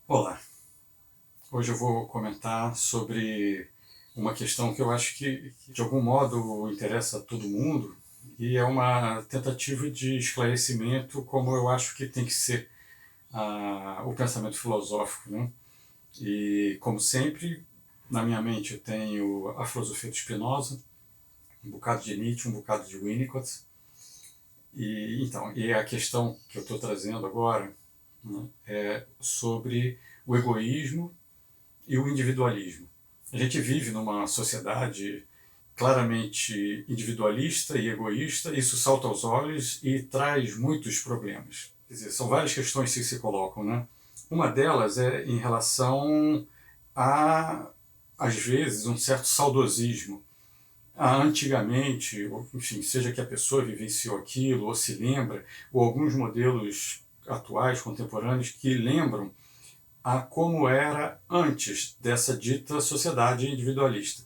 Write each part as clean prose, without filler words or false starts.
Olá, hoje eu vou comentar sobre uma questão que eu acho que de algum modo interessa a todo mundo e é uma tentativa de esclarecimento como eu acho que tem que ser o pensamento filosófico, né? E como sempre, na minha mente eu tenho a filosofia de Spinoza, um bocado de Nietzsche, um bocado de Winnicott e a questão que eu estou trazendo agora, né, é sobre o egoísmo e o individualismo. A gente vive numa sociedade claramente individualista e egoísta, isso salta aos olhos e traz muitos problemas. Quer dizer, são várias questões que se colocam, né? Uma delas é em relação a, às vezes, um certo saudosismo. Antigamente, enfim, seja que a pessoa vivenciou aquilo, ou se lembra, ou alguns modelos atuais, contemporâneos, que lembram a como era antes dessa dita sociedade individualista,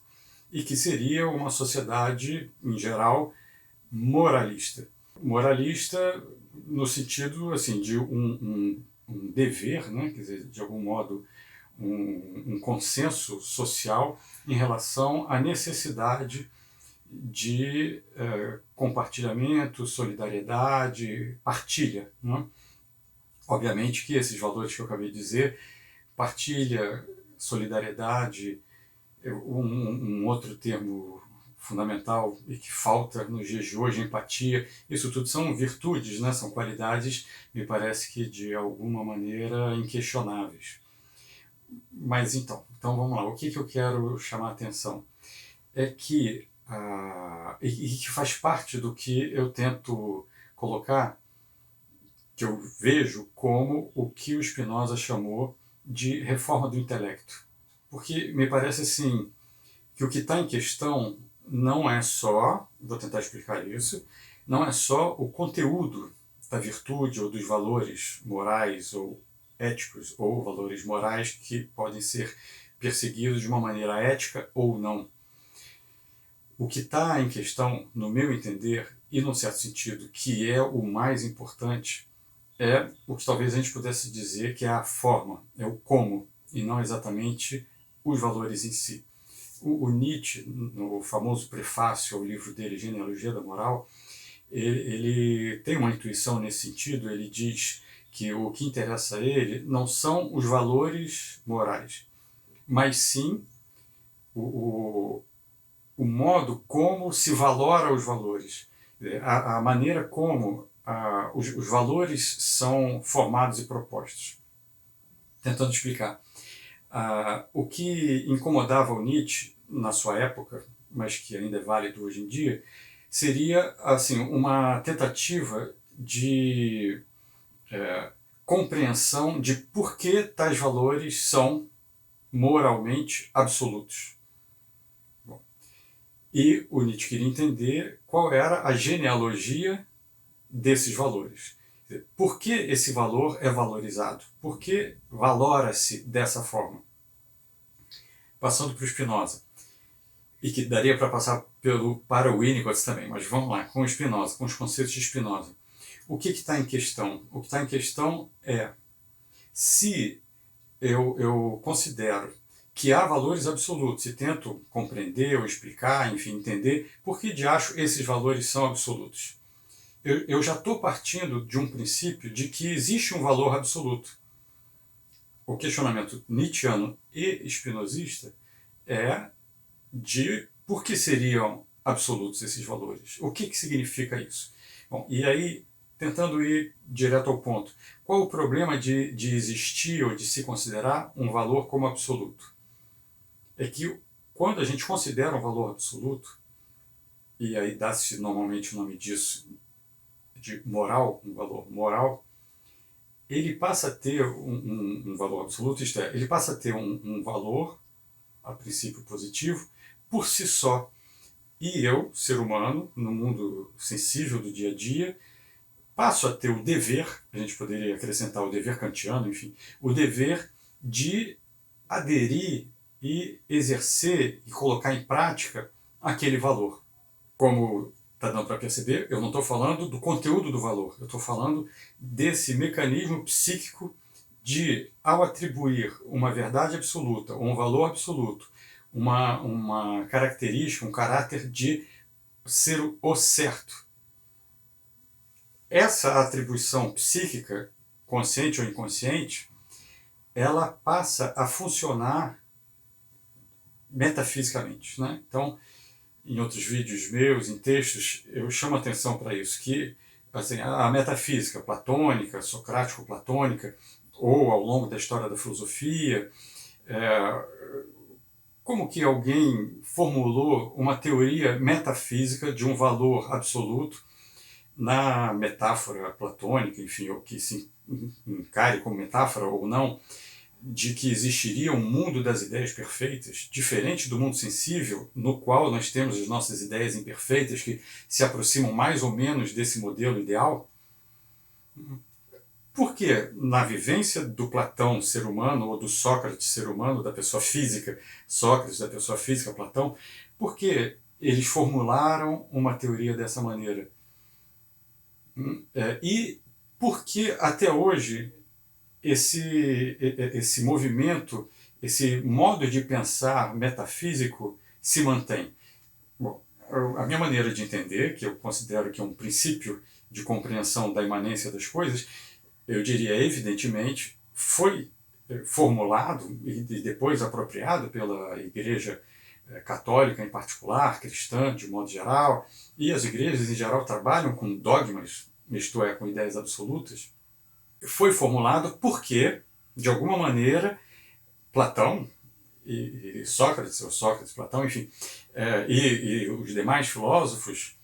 e que seria uma sociedade, em geral, moralista. Moralista no sentido assim de um dever, né? Quer dizer, de algum modo, um consenso social em relação à necessidade de compartilhamento, solidariedade, partilha. Né? Obviamente que esses valores que eu acabei de dizer, partilha, solidariedade, um outro termo fundamental e que falta nos dias de hoje, empatia, isso tudo são virtudes, né? São qualidades, me parece que de alguma maneira inquestionáveis. Mas então vamos lá, o que eu quero chamar a atenção é que, e que faz parte do que eu tento colocar, que eu vejo como o que o Spinoza chamou de reforma do intelecto. Porque me parece assim que o que está em questão não é só, vou tentar explicar isso, não é só o conteúdo da virtude ou dos valores morais ou éticos ou valores morais que podem ser perseguidos de uma maneira ética ou não. O que está em questão, no meu entender, e num certo sentido, que é o mais importante, é o que talvez a gente pudesse dizer que é a forma, é o como, e não exatamente os valores em si. O Nietzsche, no famoso prefácio ao livro dele, Genealogia da Moral, ele tem uma intuição nesse sentido, ele diz que o que interessa a ele não são os valores morais, mas sim o, o modo como se valora os valores, a maneira como os valores são formados e propostos. Tentando explicar. O que incomodava o Nietzsche na sua época, mas que ainda é válido hoje em dia, seria assim uma tentativa de compreensão de por que tais valores são moralmente absolutos. Bom, e o Nietzsche queria entender qual era a genealogia desses valores. Por que esse valor é valorizado? Por que valora-se dessa forma? Passando para o Spinoza, e que daria para passar para o Winnicott também, mas vamos lá, com o Spinoza, com os conceitos de Spinoza. O que está em questão? O que está em questão é se eu considero que há valores absolutos e tento compreender ou explicar, enfim, entender por que de acho esses valores são absolutos. Eu já estou partindo de um princípio de que existe um valor absoluto. O questionamento nietzschiano e spinozista é de por que seriam absolutos esses valores. O que significa isso? Bom, e aí, tentando ir direto ao ponto, qual o problema de existir ou de se considerar um valor como absoluto? É que quando a gente considera um valor absoluto, e aí dá-se normalmente o nome disso de moral, um valor moral, ele passa a ter um valor absoluto, isto é, ele passa a ter um valor, a princípio positivo, por si só. E eu, ser humano, no mundo sensível do dia a dia, passo a ter o dever, a gente poderia acrescentar o dever kantiano, enfim, o dever de aderir e exercer e colocar em prática aquele valor. Como está dando para perceber, eu não estou falando do conteúdo do valor, eu estou falando desse mecanismo psíquico de, ao atribuir uma verdade absoluta, um valor absoluto, uma característica, um caráter de ser o certo, essa atribuição psíquica, consciente ou inconsciente, ela passa a funcionar metafisicamente, né? Então, em outros vídeos meus, em textos, eu chamo atenção para isso, que assim, a metafísica platônica, socrático-platônica, ou ao longo da história da filosofia, é, como que alguém formulou uma teoria metafísica de um valor absoluto na metáfora platônica, enfim, ou que se encare como metáfora ou não, de que existiria um mundo das ideias perfeitas, diferente do mundo sensível, no qual nós temos as nossas ideias imperfeitas, que se aproximam mais ou menos desse modelo ideal. Porque na vivência do Platão ser humano, ou do Sócrates ser humano, da pessoa física, Sócrates, da pessoa física, Platão, porque eles formularam uma teoria dessa maneira? E porque até hoje esse movimento, esse modo de pensar metafísico se mantém? Bom, a minha maneira de entender, que eu considero que é um princípio de compreensão da imanência das coisas, eu diria, evidentemente, foi formulado e depois apropriado pela Igreja Católica em particular, cristã de modo geral, e as igrejas em geral trabalham com dogmas, isto é, com ideias absolutas. Foi formulado porque, de alguma maneira, Platão e Sócrates, ou Sócrates, Platão, enfim, e os demais filósofos,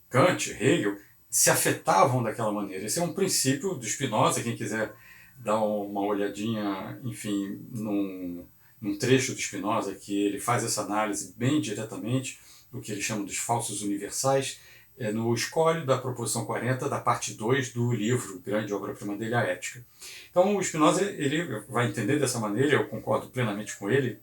Kant, Hegel, se afetavam daquela maneira. Esse é um princípio do Spinoza, quem quiser dar uma olhadinha, enfim, num trecho do Spinoza, que ele faz essa análise bem diretamente do que ele chama dos falsos universais, no escolho da proposição 40 da parte 2 do livro, grande obra-prima dele, A Ética. Então o Spinoza ele vai entender dessa maneira, eu concordo plenamente com ele,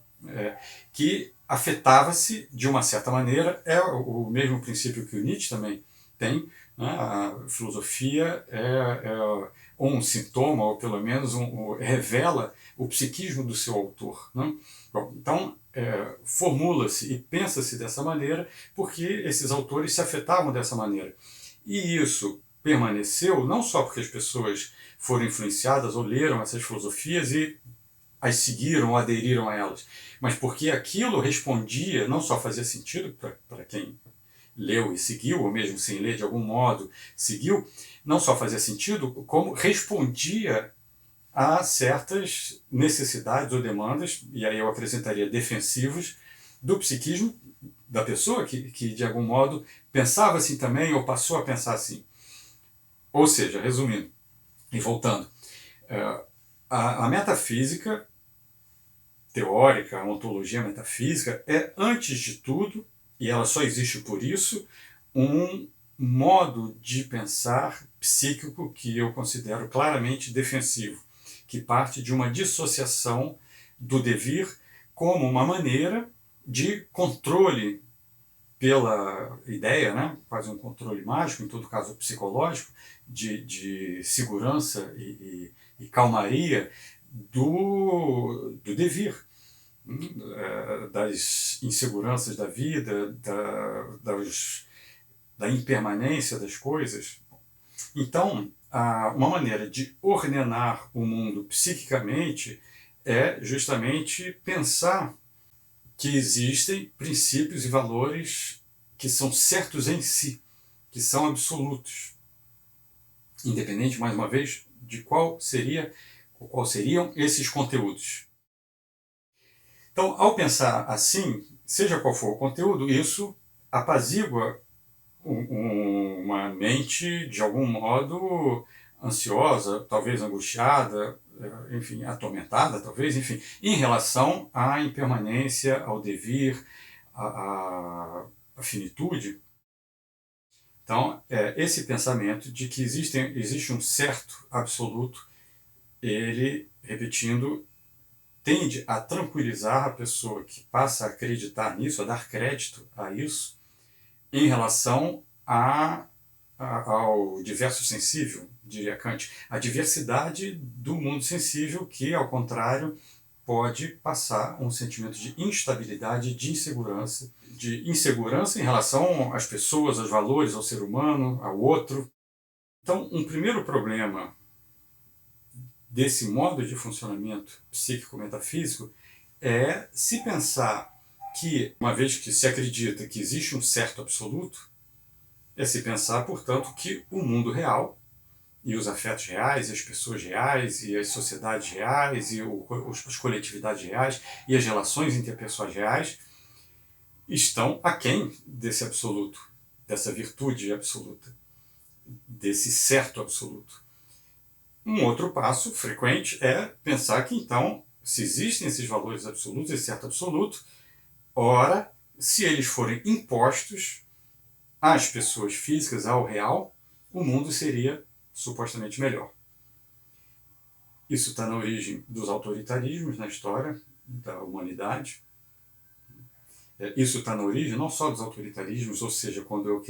que afetava-se de uma certa maneira, é o mesmo princípio que o Nietzsche também tem, né? A filosofia é um sintoma, ou pelo menos revela o psiquismo do seu autor. Né? Bom, então, formula-se e pensa-se dessa maneira porque esses autores se afetavam dessa maneira. E isso permaneceu não só porque as pessoas foram influenciadas ou leram essas filosofias e as seguiram ou aderiram a elas, mas porque aquilo respondia, não só fazia sentido para quem leu e seguiu, ou mesmo sem ler de algum modo seguiu, não só fazia sentido, como respondia a certas necessidades ou demandas, e aí eu acrescentaria defensivos, do psiquismo da pessoa que de algum modo pensava assim também ou passou a pensar assim. Ou seja, resumindo e voltando, a metafísica teórica, a ontologia metafísica é, antes de tudo, e ela só existe por isso, um modo de pensar psíquico que eu considero claramente defensivo, que parte de uma dissociação do devir como uma maneira de controle pela ideia, né, quase um controle mágico, em todo caso psicológico, de segurança e calmaria do devir, das inseguranças da vida, da impermanência das coisas. Então, uma maneira de ordenar o mundo psiquicamente é justamente pensar que existem princípios e valores que são certos em si, que são absolutos, independente, mais uma vez, de qual seriam esses conteúdos. Então, ao pensar assim, seja qual for o conteúdo, isso apazigua uma mente, de algum modo, ansiosa, talvez angustiada, enfim, atormentada, talvez, enfim, em relação à impermanência, ao devir, à finitude. Então, esse pensamento de que existe um certo absoluto, ele, repetindo, tende a tranquilizar a pessoa que passa a acreditar nisso, a dar crédito a isso, em relação a ao diverso sensível, diria Kant, a diversidade do mundo sensível que, ao contrário, pode passar um sentimento de instabilidade, de insegurança em relação às pessoas, aos valores, ao ser humano, ao outro. Então, um primeiro problema desse modo de funcionamento psíquico-metafísico é se pensar que, uma vez que se acredita que existe um certo absoluto, é se pensar, portanto, que o mundo real e os afetos reais, e as pessoas reais, e as sociedades reais, e as coletividades reais, e as relações interpessoais reais estão aquém desse absoluto, dessa virtude absoluta, desse certo absoluto. Um outro passo frequente é pensar que, então, se existem esses valores absolutos, esse certo absoluto, ora, se eles forem impostos às pessoas físicas, ao real, o mundo seria supostamente melhor. Isso está na origem dos autoritarismos na história da humanidade. Isso está na origem não só dos autoritarismos, ou seja, quando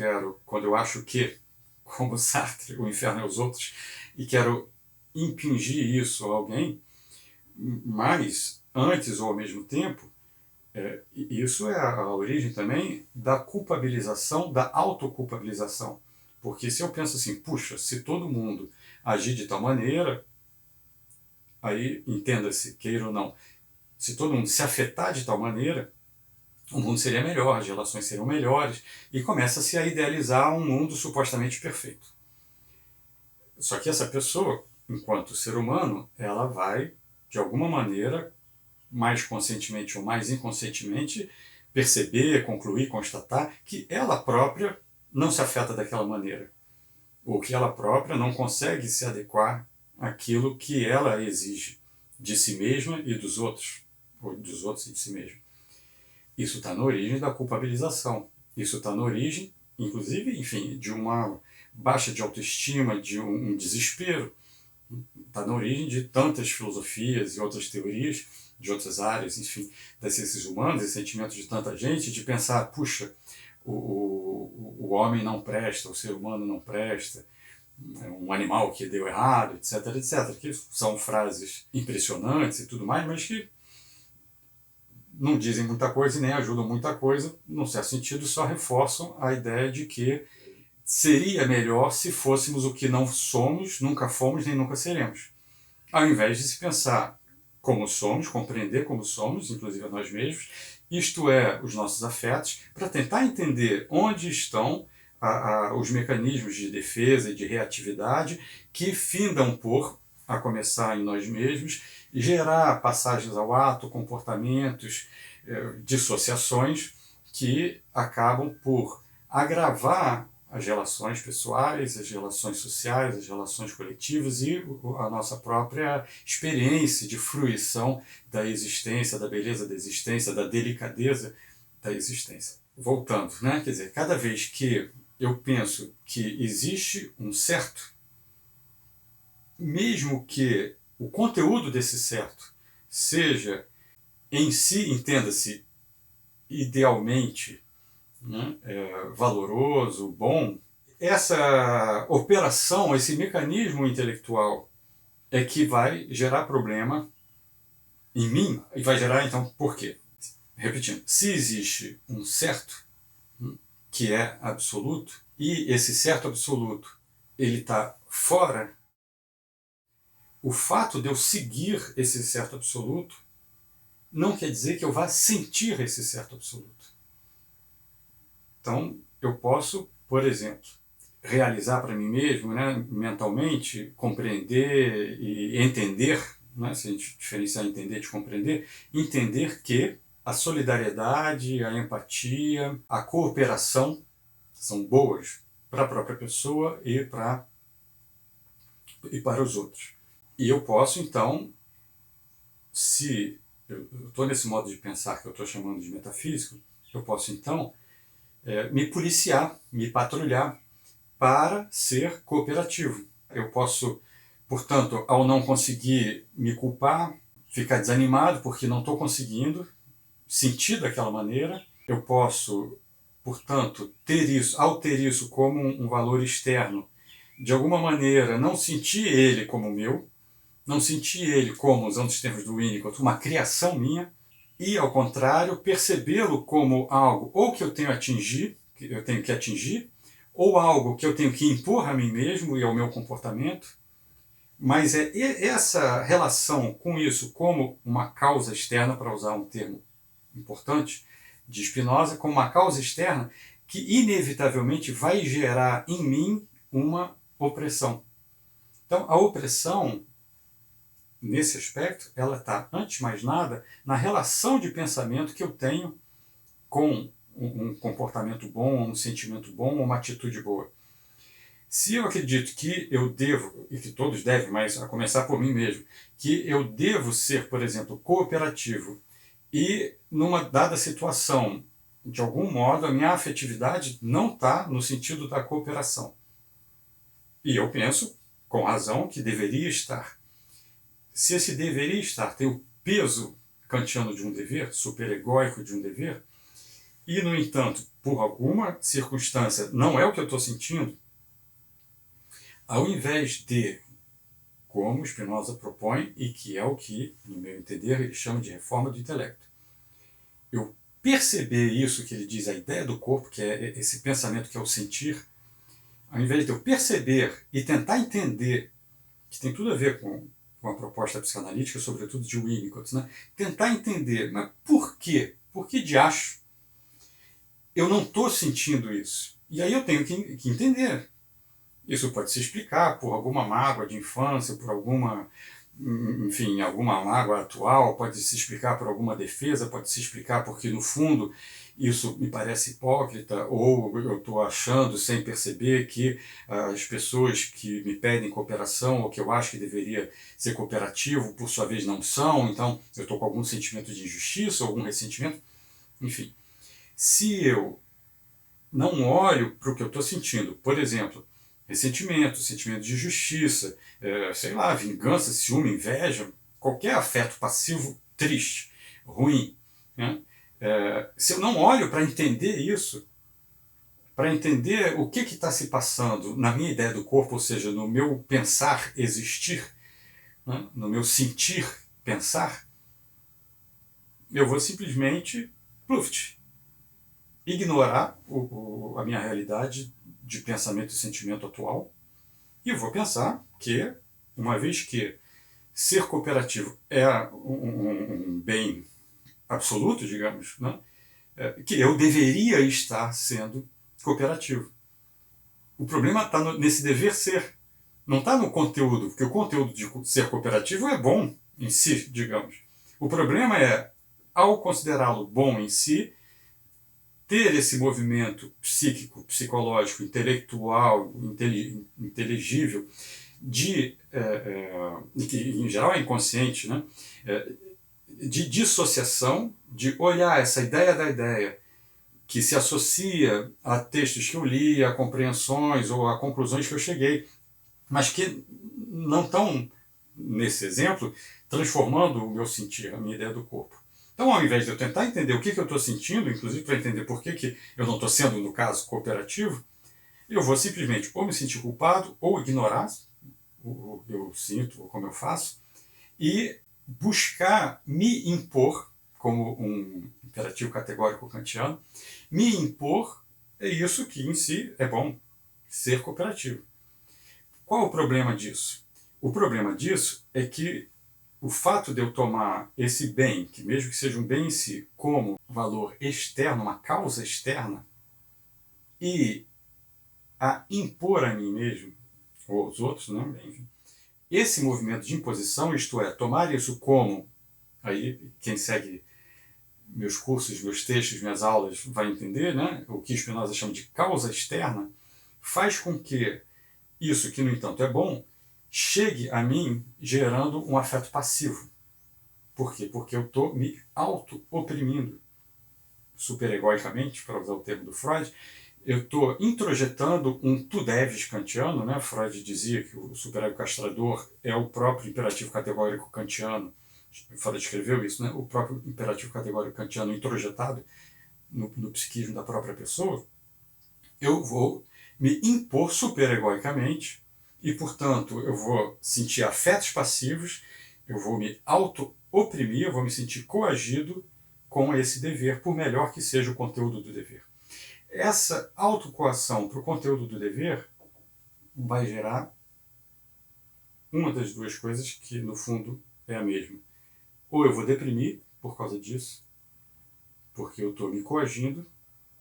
eu acho que, como Sartre, o inferno é os outros, e quero impingir isso a alguém, mas antes ou ao mesmo tempo, isso é a origem também da culpabilização, da autoculpabilização. Porque se eu penso assim, puxa, se todo mundo agir de tal maneira, aí entenda-se, queira ou não, se todo mundo se afetar de tal maneira, o mundo seria melhor, as relações seriam melhores, e começa-se a idealizar um mundo supostamente perfeito. Só que essa pessoa, enquanto ser humano, ela vai, de alguma maneira, mais conscientemente ou mais inconscientemente, perceber, concluir, constatar que ela própria não se afeta daquela maneira, ou que ela própria não consegue se adequar àquilo que ela exige de si mesma e dos outros, ou dos outros e de si mesma. Isso está na origem da culpabilização. Isso está na origem, inclusive, enfim, de uma baixa de autoestima, de um desespero. Está na origem de tantas filosofias e outras teorias de outras áreas, enfim, das ciências humanas e sentimentos de tanta gente, de pensar, puxa, o homem não presta, o ser humano não presta, é um animal que deu errado, etc, etc, que são frases impressionantes e tudo mais, mas que não dizem muita coisa e nem ajudam muita coisa, num certo sentido só reforçam a ideia de que seria melhor se fôssemos o que não somos, nunca fomos nem nunca seremos. Ao invés de se pensar como somos, compreender como somos, inclusive a nós mesmos, isto é, os nossos afetos, para tentar entender onde estão os mecanismos de defesa e de reatividade que findam por, a começar em nós mesmos, gerar passagens ao ato, comportamentos, dissociações que acabam por agravar as relações pessoais, as relações sociais, as relações coletivas e a nossa própria experiência de fruição da existência, da beleza da existência, da delicadeza da existência. Voltando, né? Quer dizer, cada vez que eu penso que existe um certo, mesmo que o conteúdo desse certo seja em si, entenda-se, idealmente, né, valoroso, bom, essa operação, esse mecanismo intelectual é que vai gerar problema em mim e vai gerar, então, por quê? Repetindo, se existe um certo que é absoluto e esse certo absoluto ele está fora, o fato de eu seguir esse certo absoluto não quer dizer que eu vá sentir esse certo absoluto. Então, eu posso, por exemplo, realizar para mim mesmo, né, mentalmente, compreender e entender, né, se a gente diferenciar entender de compreender, entender que a solidariedade, a empatia, a cooperação são boas para a própria pessoa e para os outros. E eu posso, então, se eu estou nesse modo de pensar que eu estou chamando de metafísico, eu posso, então, me policiar, me patrulhar para ser cooperativo. Eu posso, portanto, ao não conseguir me culpar, ficar desanimado porque não estou conseguindo sentir daquela maneira. Eu posso, portanto, ao ter isso como um valor externo, de alguma maneira não sentir ele como meu, não sentir ele como, usando os termos do Winnicott, uma criação minha, e, ao contrário, percebê-lo como algo ou que eu tenho que atingir, ou algo que eu tenho que impor a mim mesmo e ao meu comportamento. Mas é essa relação com isso como uma causa externa, para usar um termo importante de Spinoza, como uma causa externa que inevitavelmente vai gerar em mim uma opressão. Então, a opressão, nesse aspecto, ela está, antes de mais nada, na relação de pensamento que eu tenho com um comportamento bom, um sentimento bom, uma atitude boa. Se eu acredito que eu devo, e que todos devem, mas a começar por mim mesmo, que eu devo ser, por exemplo, cooperativo, e numa dada situação, de algum modo, a minha afetividade não está no sentido da cooperação. E eu penso, com razão, que deveria estar. Se esse deveria estar tem o peso kantiano de um dever, superegóico de um dever, e, no entanto, por alguma circunstância não é o que eu estou sentindo, ao invés de, como Spinoza propõe, e que é o que, no meu entender, ele chama de reforma do intelecto, eu perceber isso que ele diz, a ideia do corpo, que é esse pensamento que é o sentir, ao invés de eu perceber e tentar entender, que tem tudo a ver com a proposta psicanalítica, sobretudo de Winnicott, né? Tentar entender, mas por quê? Por que de acho eu não estou sentindo isso? E aí eu tenho que entender. Isso pode se explicar por alguma mágoa de infância, por alguma, enfim, alguma mágoa atual, pode se explicar por alguma defesa, pode se explicar porque, no fundo, isso me parece hipócrita, ou eu estou achando, sem perceber, que as pessoas que me pedem cooperação, ou que eu acho que deveria ser cooperativo, por sua vez não são, então eu estou com algum sentimento de injustiça, algum ressentimento, enfim. Se eu não olho para o que eu estou sentindo, por exemplo, ressentimento, sentimento de justiça, sei lá, vingança, ciúme, inveja, qualquer afeto passivo triste, ruim, né? Se eu não olho para entender isso, para entender o que está se passando na minha ideia do corpo, ou seja, no meu pensar existir, né? No meu sentir pensar, eu vou simplesmente ignorar a minha realidade de pensamento e sentimento atual e vou pensar que, uma vez que ser cooperativo é um bem absoluto, digamos, né, que eu deveria estar sendo cooperativo. O problema está nesse dever ser, não está no conteúdo, porque o conteúdo de ser cooperativo é bom em si, digamos. O problema é, ao considerá-lo bom em si, ter esse movimento psíquico, psicológico, intelectual, inteligível, que em geral é inconsciente, né? De dissociação, de olhar essa ideia da ideia que se associa a textos que eu li, a compreensões ou a conclusões que eu cheguei, mas que não estão, nesse exemplo, transformando o meu sentir, a minha ideia do corpo. Então, ao invés de eu tentar entender o que eu estou sentindo, inclusive para entender por que eu não estou sendo, no caso, cooperativo, eu vou simplesmente ou me sentir culpado, ou ignorar o que eu sinto, ou como eu faço, e buscar me impor, como um imperativo categórico kantiano, me impor é isso que em si é bom, ser cooperativo. Qual o problema disso? O problema disso é que o fato de eu tomar esse bem, que mesmo que seja um bem em si, como valor externo, uma causa externa, e a impor a mim mesmo, ou aos outros, né? Enfim, esse movimento de imposição, isto é, tomar isso como, aí quem segue meus cursos, meus textos, minhas aulas vai entender, né? O que Spinoza chama de causa externa, faz com que isso, que no entanto é bom, chegue a mim gerando um afeto passivo. Por quê? Porque eu estou me auto-oprimindo superegoicamente, para usar o termo do Freud. Eu estou introjetando um tu deves kantiano, né? Freud dizia que o superego castrador é o próprio imperativo categórico kantiano. Freud escreveu isso, né? O próprio imperativo categórico kantiano introjetado no psiquismo da própria pessoa, eu vou me impor superegoicamente e, portanto, eu vou sentir afetos passivos, eu vou me auto-oprimir, eu vou me sentir coagido com esse dever, por melhor que seja o conteúdo do dever. Essa autocoação para o conteúdo do dever vai gerar uma das duas coisas que, no fundo, é a mesma. Ou eu vou deprimir por causa disso, porque eu estou me coagindo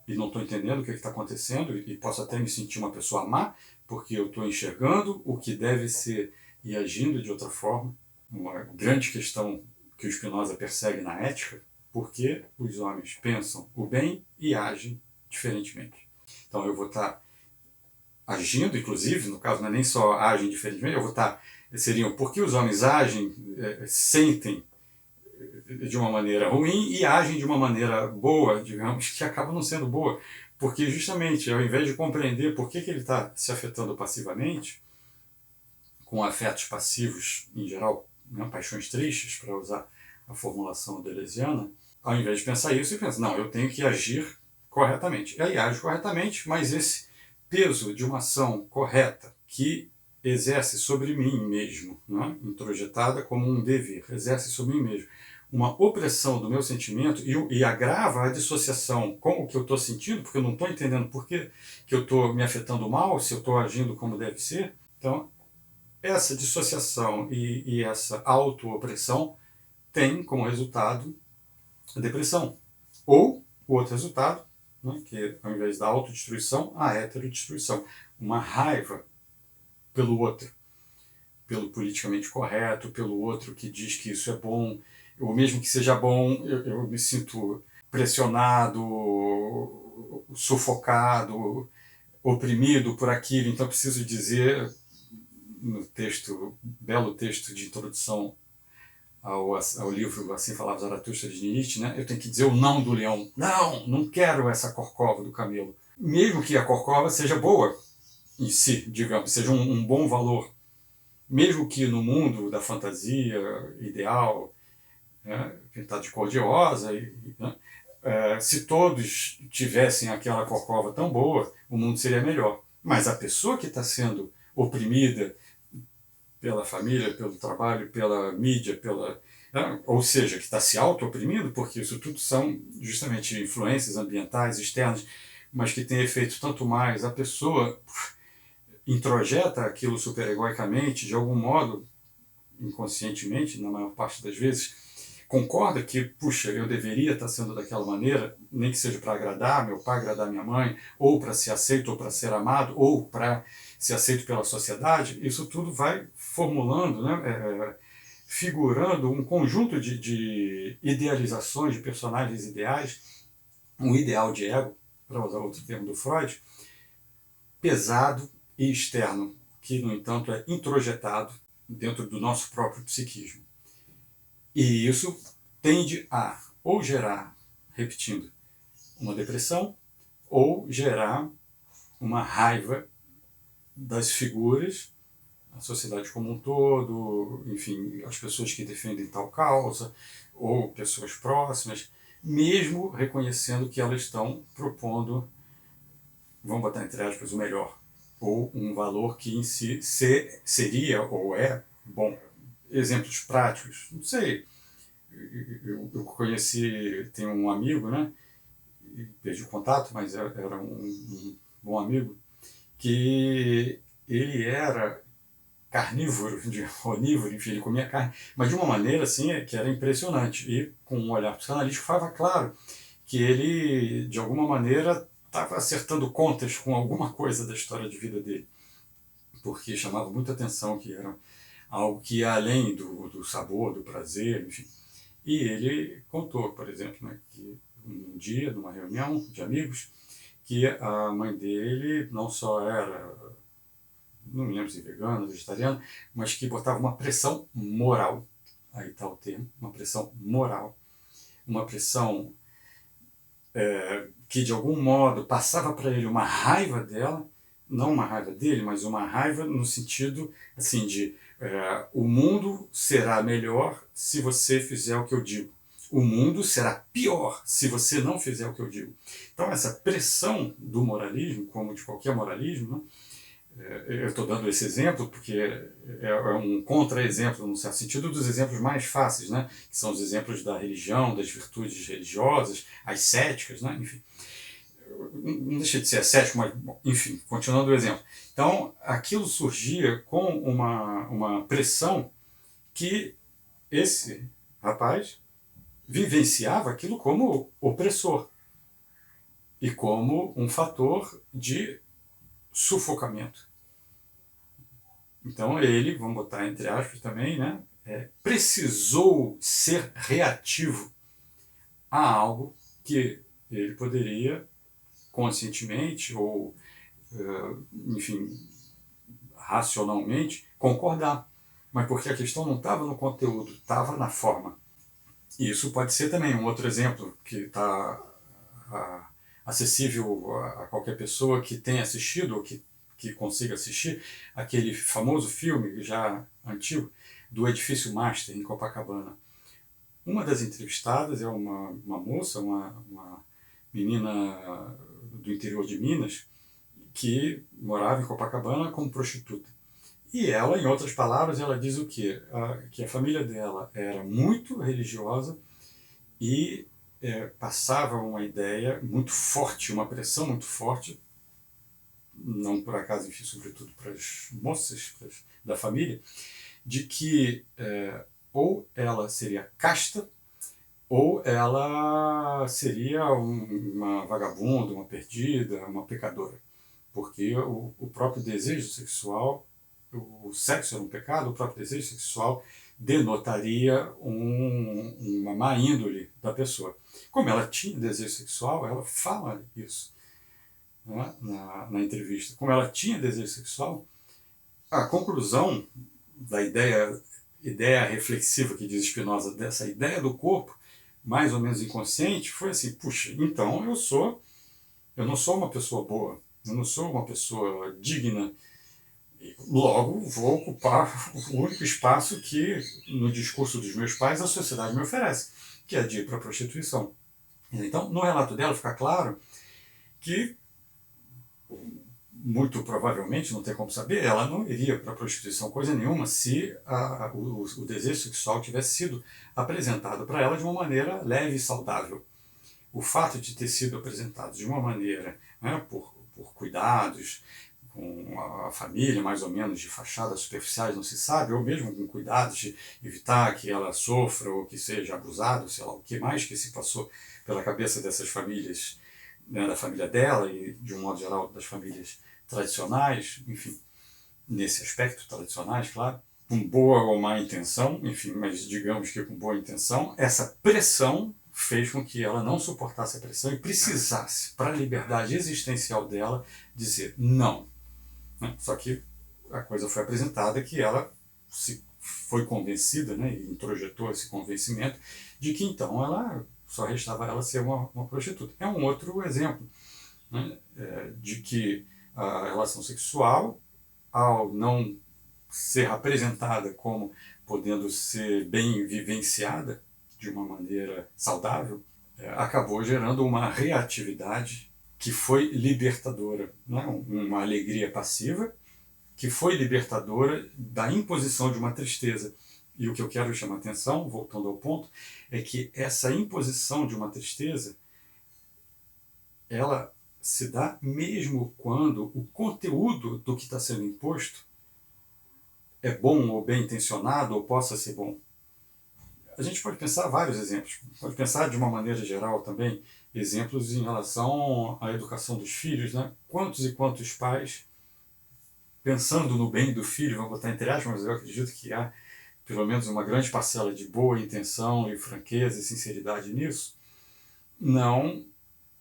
e não estou entendendo o que está acontecendo e posso até me sentir uma pessoa má, porque eu estou enxergando o que deve ser e agindo de outra forma. Uma grande questão que o Spinoza persegue na ética, porque os homens pensam o bem e agem diferentemente. Então eu vou estar agindo, inclusive, no caso não é nem só agem diferentemente, eu vou estar, seriam porque os homens agem, sentem de uma maneira ruim e agem de uma maneira boa, digamos, que acaba não sendo boa. Porque justamente, ao invés de compreender por que ele está se afetando passivamente, com afetos passivos, em geral, né, paixões tristes, para usar a formulação deleuziana, ao invés de pensar isso, ele pensa, não, eu tenho que agir corretamente. E aí age corretamente, mas esse peso de uma ação correta que exerce sobre mim mesmo, né, introjetada como um dever, exerce sobre mim mesmo uma opressão do meu sentimento e agrava a dissociação com o que eu estou sentindo, porque eu não estou entendendo por que eu estou me afetando mal, se eu estou agindo como deve ser. Então, essa dissociação e essa auto-opressão tem como resultado a depressão. Ou o outro resultado, né, que ao invés da autodestruição, a heterodestruição. Uma raiva pelo outro, pelo politicamente correto, pelo outro que diz que isso é bom, ou mesmo que seja bom, eu me sinto pressionado, sufocado, oprimido por aquilo, então preciso dizer, no texto, belo texto de introdução ao livro Assim Falava Zaratustra de Nietzsche, né? Eu tenho que dizer o não do leão. Não, não quero essa corcova do camelo. Mesmo que a corcova seja boa em si, digamos, seja um bom valor. Mesmo que no mundo da fantasia ideal, né, pintado de cor de rosa, né, se todos tivessem aquela corcova tão boa, o mundo seria melhor. Mas a pessoa que está sendo oprimida pela família, pelo trabalho, pela mídia, né, ou seja, que está se auto-oprimindo, porque isso tudo são justamente influências ambientais, externas, mas que tem efeito tanto mais, a pessoa introjeta aquilo superegoicamente, de algum modo, inconscientemente, na maior parte das vezes, concorda que, puxa, eu deveria estar sendo daquela maneira, nem que seja para agradar meu pai, agradar minha mãe, ou para ser aceito, ou para ser amado, ou para ser aceito pela sociedade, isso tudo vai formulando, né, figurando um conjunto de idealizações, de personagens ideais, um ideal de ego, para usar outro termo do Freud, pesado e externo, que, no entanto, é introjetado dentro do nosso próprio psiquismo. E isso tende a ou gerar, repetindo, uma depressão, ou gerar uma raiva das figuras, a sociedade como um todo, enfim, as pessoas que defendem tal causa, ou pessoas próximas, mesmo reconhecendo que elas estão propondo, vamos botar entre aspas, o melhor, ou um valor que em si seria ou é bom. Exemplos práticos, não sei, eu conheci, tenho um amigo, né, perdi o contato, mas era um bom amigo, que ele era carnívoro, onívoro, enfim, ele comia carne, mas de uma maneira assim que era impressionante. E com um olhar psicanalítico ficava claro que ele, de alguma maneira, estava acertando contas com alguma coisa da história de vida dele, porque chamava muita atenção que era algo que ia além do sabor, do prazer, enfim. E ele contou, por exemplo, né, que um dia, numa reunião de amigos, que a mãe dele não só era, não me lembro se vegana, vegetariana, mas que botava uma pressão moral, aí está o termo, uma pressão moral, uma pressão que de algum modo passava para ele uma raiva dela, não uma raiva dele, mas uma raiva no sentido assim de o mundo será melhor se você fizer o que eu digo, O mundo será pior se você não fizer o que eu digo. Então, essa pressão do moralismo, como de qualquer moralismo, né? Eu estou dando esse exemplo porque é um contra-exemplo, no certo sentido, dos exemplos mais fáceis, né? Que são os exemplos da religião, das virtudes religiosas, as céticas, né? Enfim. Não deixa de ser ascético, mas, bom, enfim, continuando o exemplo. Então, aquilo surgia com uma pressão que esse rapaz vivenciava aquilo como opressor e como um fator de sufocamento. Então ele, vamos botar entre aspas também, né, precisou ser reativo a algo que ele poderia conscientemente ou, enfim, racionalmente concordar. Mas porque a questão não estava no conteúdo, estava na forma. E isso pode ser também um outro exemplo que está acessível a qualquer pessoa que tenha assistido ou que consiga assistir aquele famoso filme já antigo do Edifício Master em Copacabana. Uma das entrevistadas é uma moça, uma menina do interior de Minas que morava em Copacabana como prostituta. E ela, em outras palavras, ela diz o quê? Que a família dela era muito religiosa e passava uma ideia muito forte, uma pressão muito forte, não por acaso, enfim, sobretudo para as moças da família, de que ou ela seria casta ou ela seria uma vagabunda, uma perdida, uma pecadora. Porque o próprio desejo sexual, o sexo era um pecado, o próprio desejo sexual denotaria uma má índole da pessoa. Como ela tinha desejo sexual, ela fala isso, né, na entrevista. Como ela tinha desejo sexual, a conclusão da ideia reflexiva que diz Spinoza, dessa ideia do corpo, mais ou menos inconsciente, foi assim, puxa, então eu não sou uma pessoa boa, eu não sou uma pessoa digna, logo vou ocupar o único espaço que, no discurso dos meus pais, a sociedade me oferece, que é de ir para a prostituição. Então, no relato dela fica claro que, muito provavelmente, não tem como saber, ela não iria para a prostituição coisa nenhuma se o desejo sexual tivesse sido apresentado para ela de uma maneira leve e saudável. O fato de ter sido apresentado de uma maneira, né, por cuidados, com a família, mais ou menos de fachadas superficiais, não se sabe, ou mesmo com cuidados de evitar que ela sofra ou que seja abusada, sei lá o que mais que se passou pela cabeça dessas famílias, né, da família dela e, de um modo geral, das famílias tradicionais, enfim, nesse aspecto, tradicionais, claro, com boa ou má intenção, enfim, mas digamos que com boa intenção, essa pressão fez com que ela não suportasse a pressão e precisasse, para a liberdade existencial dela, dizer não. Só que a coisa foi apresentada que ela foi convencida, né, e introjetou esse convencimento de que então ela só restava ela ser uma prostituta. É um outro exemplo, né, de que a relação sexual, ao não ser apresentada como podendo ser bem vivenciada de uma maneira saudável, acabou gerando uma reatividade que foi libertadora, né? Uma alegria passiva que foi libertadora da imposição de uma tristeza. E o que eu quero chamar a atenção, voltando ao ponto, é que essa imposição de uma tristeza, ela se dá mesmo quando o conteúdo do que está sendo imposto é bom ou bem intencionado ou possa ser bom. A gente pode pensar vários exemplos. Pode pensar de uma maneira geral também exemplos em relação à educação dos filhos, né? Quantos e quantos pais, pensando no bem do filho, vamos botar entre aspas, mas eu acredito que há pelo menos uma grande parcela de boa intenção e franqueza e sinceridade nisso, não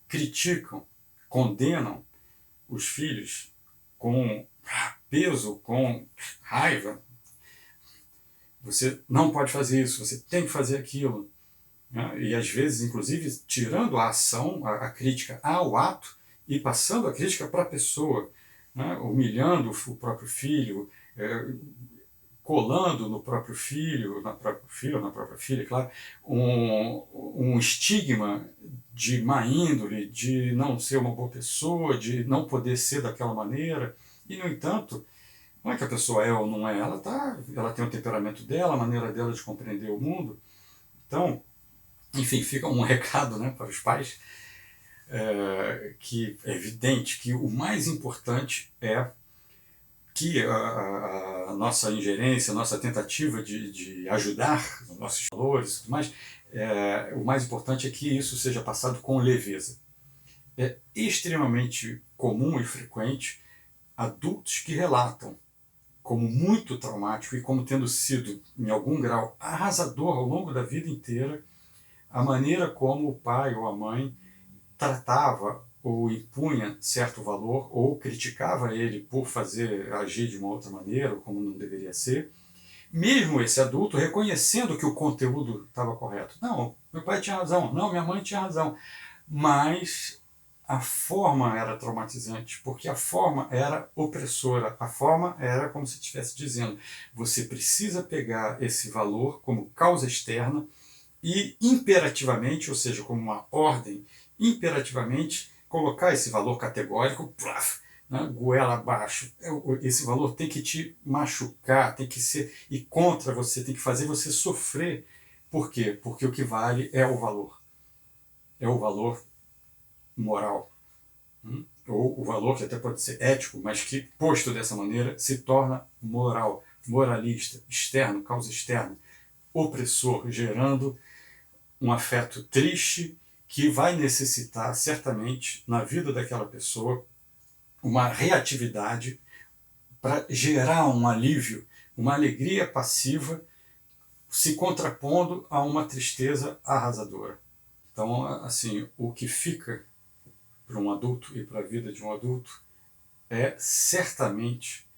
criticam, condenam os filhos com peso, com raiva. Você não pode fazer isso, você tem que fazer aquilo. E às vezes, inclusive, tirando a ação, a crítica ao ato e passando a crítica para a pessoa, né? Humilhando o próprio filho, colando no próprio filho, na própria filha, claro, um estigma de má índole, de não ser uma boa pessoa, de não poder ser daquela maneira. E, no entanto, não é que a pessoa é ou não é, ela tem o temperamento dela, a maneira dela de compreender o mundo. Então, enfim, fica um recado, né, para os pais, que é evidente que o mais importante é que a nossa ingerência, a nossa tentativa de ajudar os nossos valores e tudo mais, o mais importante é que isso seja passado com leveza. É extremamente comum e frequente adultos que relatam como muito traumático e como tendo sido, em algum grau, arrasador ao longo da vida inteira, a maneira como o pai ou a mãe tratava ou impunha certo valor ou criticava ele por agir de uma outra maneira ou como não deveria ser, mesmo esse adulto reconhecendo que o conteúdo estava correto. Não, meu pai tinha razão, não, minha mãe tinha razão, mas a forma era traumatizante, porque a forma era opressora, a forma era como se estivesse dizendo, você precisa pegar esse valor como causa externa e imperativamente, ou seja, como uma ordem, imperativamente colocar esse valor categórico, plaf, né, goela abaixo. Esse valor tem que te machucar, tem que ser e contra você, tem que fazer você sofrer. Por quê? Porque o que vale é o valor. É o valor moral. Ou o valor que até pode ser ético, mas que, posto dessa maneira, se torna moral, moralista, externo, causa externa, opressor, gerando um afeto triste que vai necessitar, certamente, na vida daquela pessoa, uma reatividade para gerar um alívio, uma alegria passiva, se contrapondo a uma tristeza arrasadora. Então, assim, o que fica para um adulto e para a vida de um adulto é certamente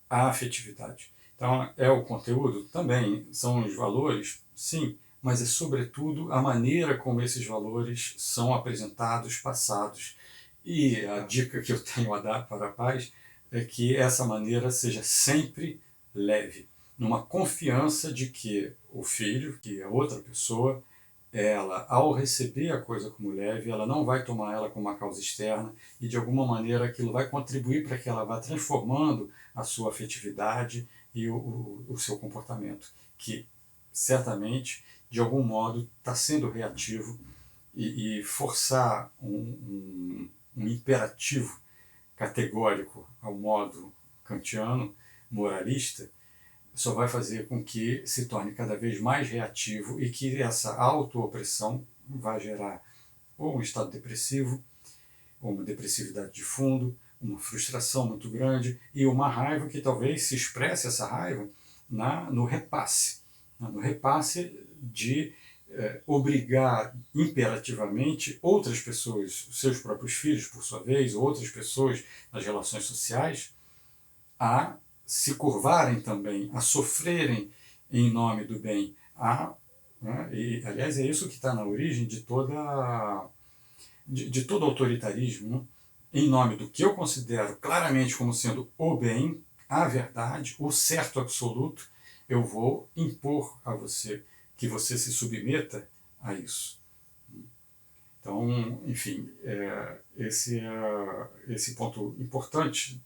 a afetividade. Então, é o conteúdo? Também. São os valores? Sim. Mas é, sobretudo, a maneira como esses valores são apresentados, passados. E a dica que eu tenho a dar para pais é que essa maneira seja sempre leve, numa confiança de que o filho, que é outra pessoa, ela, ao receber a coisa como leve, ela não vai tomar ela como uma causa externa e, de alguma maneira, aquilo vai contribuir para que ela vá transformando a sua afetividade e o seu comportamento, que certamente, de algum modo, está sendo reativo e forçar um imperativo categórico ao modo kantiano, moralista, só vai fazer com que se torne cada vez mais reativo e que essa autoopressão vai gerar ou um estado depressivo, ou uma depressividade de fundo, uma frustração muito grande e uma raiva que talvez se expresse essa raiva no repasse. No repasse de obrigar imperativamente outras pessoas, seus próprios filhos, por sua vez, ou outras pessoas nas relações sociais, a se curvarem também, a sofrerem em nome do bem. E, aliás, é isso que está na origem de de todo autoritarismo, né? Em nome do que eu considero claramente como sendo o bem, a verdade, o certo absoluto, eu vou impor a você que você se submeta a isso. Então, enfim, esse ponto importante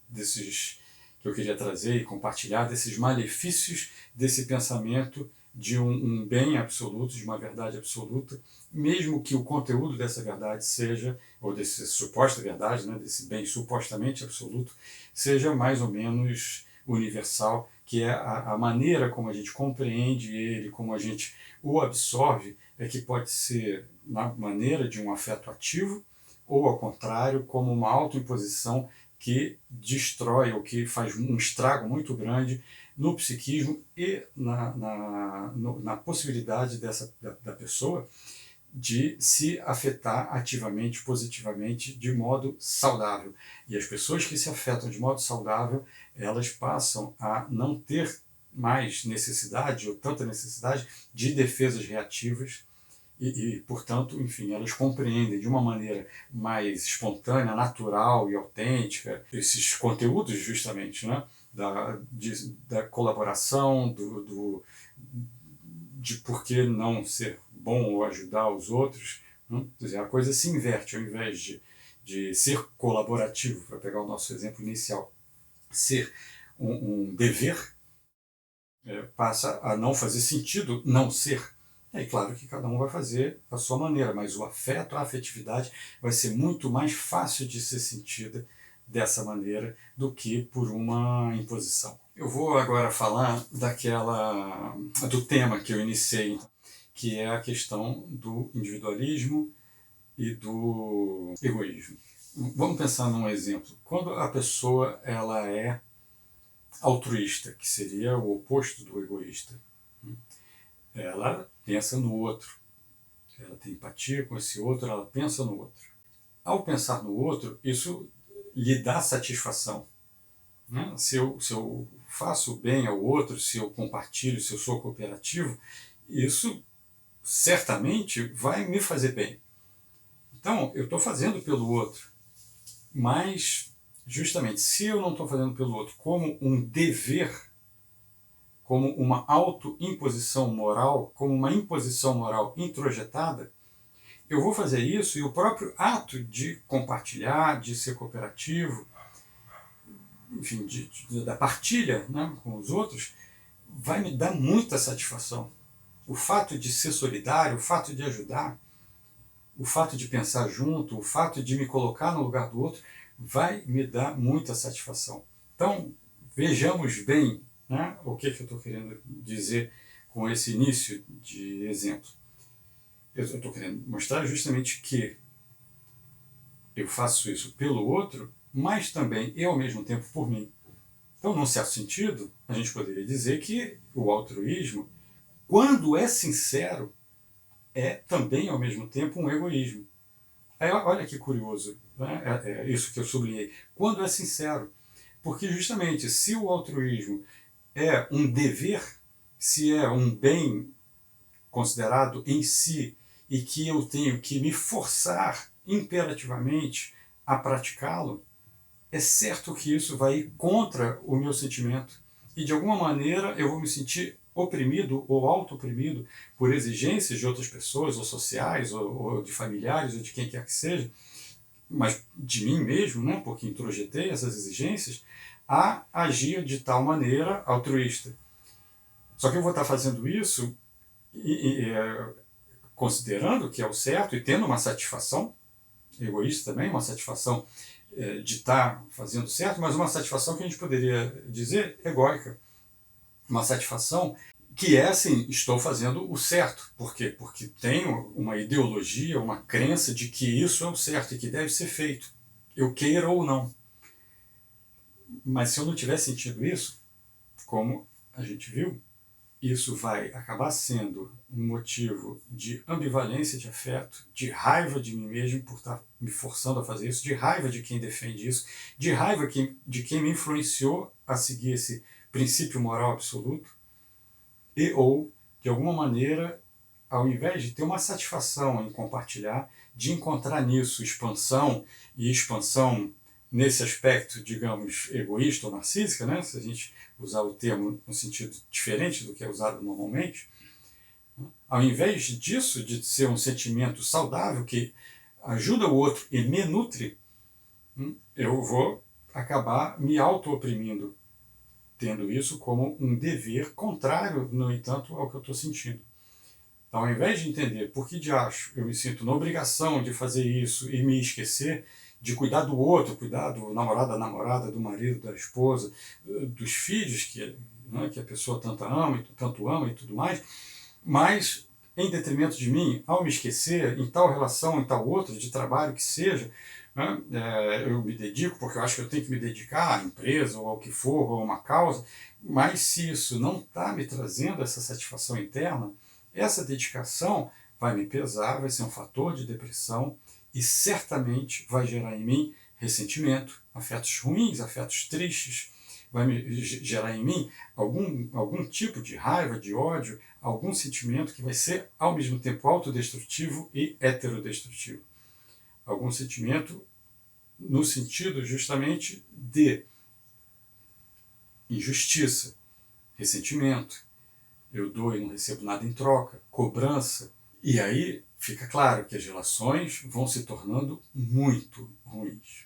que eu queria trazer e compartilhar, desses malefícios desse pensamento de um bem absoluto, de uma verdade absoluta, mesmo que o conteúdo dessa verdade seja, ou dessa suposta verdade, né, desse bem supostamente absoluto, seja mais ou menos universal, que é a maneira como a gente compreende ele, como a gente o absorve, é que pode ser na maneira de um afeto ativo, ou ao contrário, como uma autoimposição que destrói ou que faz um estrago muito grande no psiquismo e na possibilidade da pessoa de se afetar ativamente, positivamente, de modo saudável. E as pessoas que se afetam de modo saudável, elas passam a não ter mais necessidade, ou tanta necessidade, de defesas reativas portanto, enfim, elas compreendem de uma maneira mais espontânea, natural e autêntica esses conteúdos, justamente, né? Da colaboração, de por que não ser bom ou ajudar os outros, né? Quer dizer, a coisa se inverte, ao invés de ser colaborativo, para pegar o nosso exemplo inicial, ser um dever, passa a não fazer sentido não ser. É claro que cada um vai fazer a sua maneira, mas o afeto, a afetividade vai ser muito mais fácil de ser sentida dessa maneira do que por uma imposição. Eu vou agora falar do tema que eu iniciei, que é a questão do individualismo e do egoísmo. Vamos pensar num exemplo. Quando a pessoa ela é altruísta, que seria o oposto do egoísta, ela pensa no outro, ela tem empatia com esse outro, ela pensa no outro. Ao pensar no outro, isso lhe dá satisfação, né? Se eu faço bem ao outro, se eu compartilho, se eu sou cooperativo, isso certamente vai me fazer bem. Então, eu estou fazendo pelo outro, mas justamente se eu não estou fazendo pelo outro como um dever, como uma autoimposição moral, como uma imposição moral introjetada, eu vou fazer isso e o próprio ato de compartilhar, de ser cooperativo, enfim, da partilha, né, com os outros, vai me dar muita satisfação. O fato de ser solidário, o fato de ajudar, o fato de pensar junto, o fato de me colocar no lugar do outro, vai me dar muita satisfação. Então, vejamos bem, né, o que eu estou querendo dizer com esse início de exemplo. Eu estou querendo mostrar justamente que eu faço isso pelo outro, mas também e ao mesmo tempo por mim. Então, num certo sentido, a gente poderia dizer que o altruísmo, quando é sincero, é também ao mesmo tempo um egoísmo. Aí, olha que curioso, né? É isso que eu sublinhei. Quando é sincero, porque justamente se o altruísmo é um dever, se é um bem considerado em si e que eu tenho que me forçar imperativamente a praticá-lo, é certo que isso vai ir contra o meu sentimento. E de alguma maneira eu vou me sentir oprimido ou auto-oprimido por exigências de outras pessoas, ou sociais, ou de familiares, ou de quem quer que seja, mas de mim mesmo, né, porque introjetei essas exigências, a agir de tal maneira altruísta. Só que eu vou estar fazendo isso considerando que é o certo e tendo uma satisfação egoísta também, uma satisfação de estar fazendo certo, mas uma satisfação que a gente poderia dizer egóica. Uma satisfação que é assim, estou fazendo o certo. Por quê? Porque tenho uma ideologia, uma crença de que isso é o certo e que deve ser feito, eu queira ou não. Mas se eu não tiver sentido isso, como a gente viu, isso vai acabar sendo um motivo de ambivalência de afeto, de raiva de mim mesmo por estar me forçando a fazer isso, de raiva de quem defende isso, de raiva de quem me influenciou a seguir esse princípio moral absoluto, ou, de alguma maneira, ao invés de ter uma satisfação em compartilhar, de encontrar nisso expansão, e expansão nesse aspecto, digamos, egoísta ou narcísica, né? Se a gente usar o termo no sentido diferente do que é usado normalmente, ao invés disso, de ser um sentimento saudável que ajuda o outro e me nutre, eu vou acabar me auto-oprimindo, tendo isso como um dever contrário, no entanto, ao que eu estou sentindo. Então, ao invés de entender por que de acho eu me sinto na obrigação de fazer isso e me esquecer de cuidar do outro, cuidar do namorado, da namorada, do marido, da esposa, dos filhos que a pessoa tanto ama e tudo mais, mas em detrimento de mim, ao me esquecer em tal relação, em tal outra, de trabalho que seja, né, eu me dedico porque eu acho que eu tenho que me dedicar à empresa ou ao que for, ou a uma causa, mas se isso não está me trazendo essa satisfação interna, essa dedicação vai me pesar, vai ser um fator de depressão e certamente vai gerar em mim ressentimento, afetos ruins, afetos tristes, vai me gerar em mim algum tipo de raiva, de ódio, algum sentimento que vai ser ao mesmo tempo autodestrutivo e heterodestrutivo. Algum sentimento no sentido justamente de injustiça, ressentimento, eu dou e não recebo nada em troca, cobrança, E aí fica claro que as relações vão se tornando muito ruins.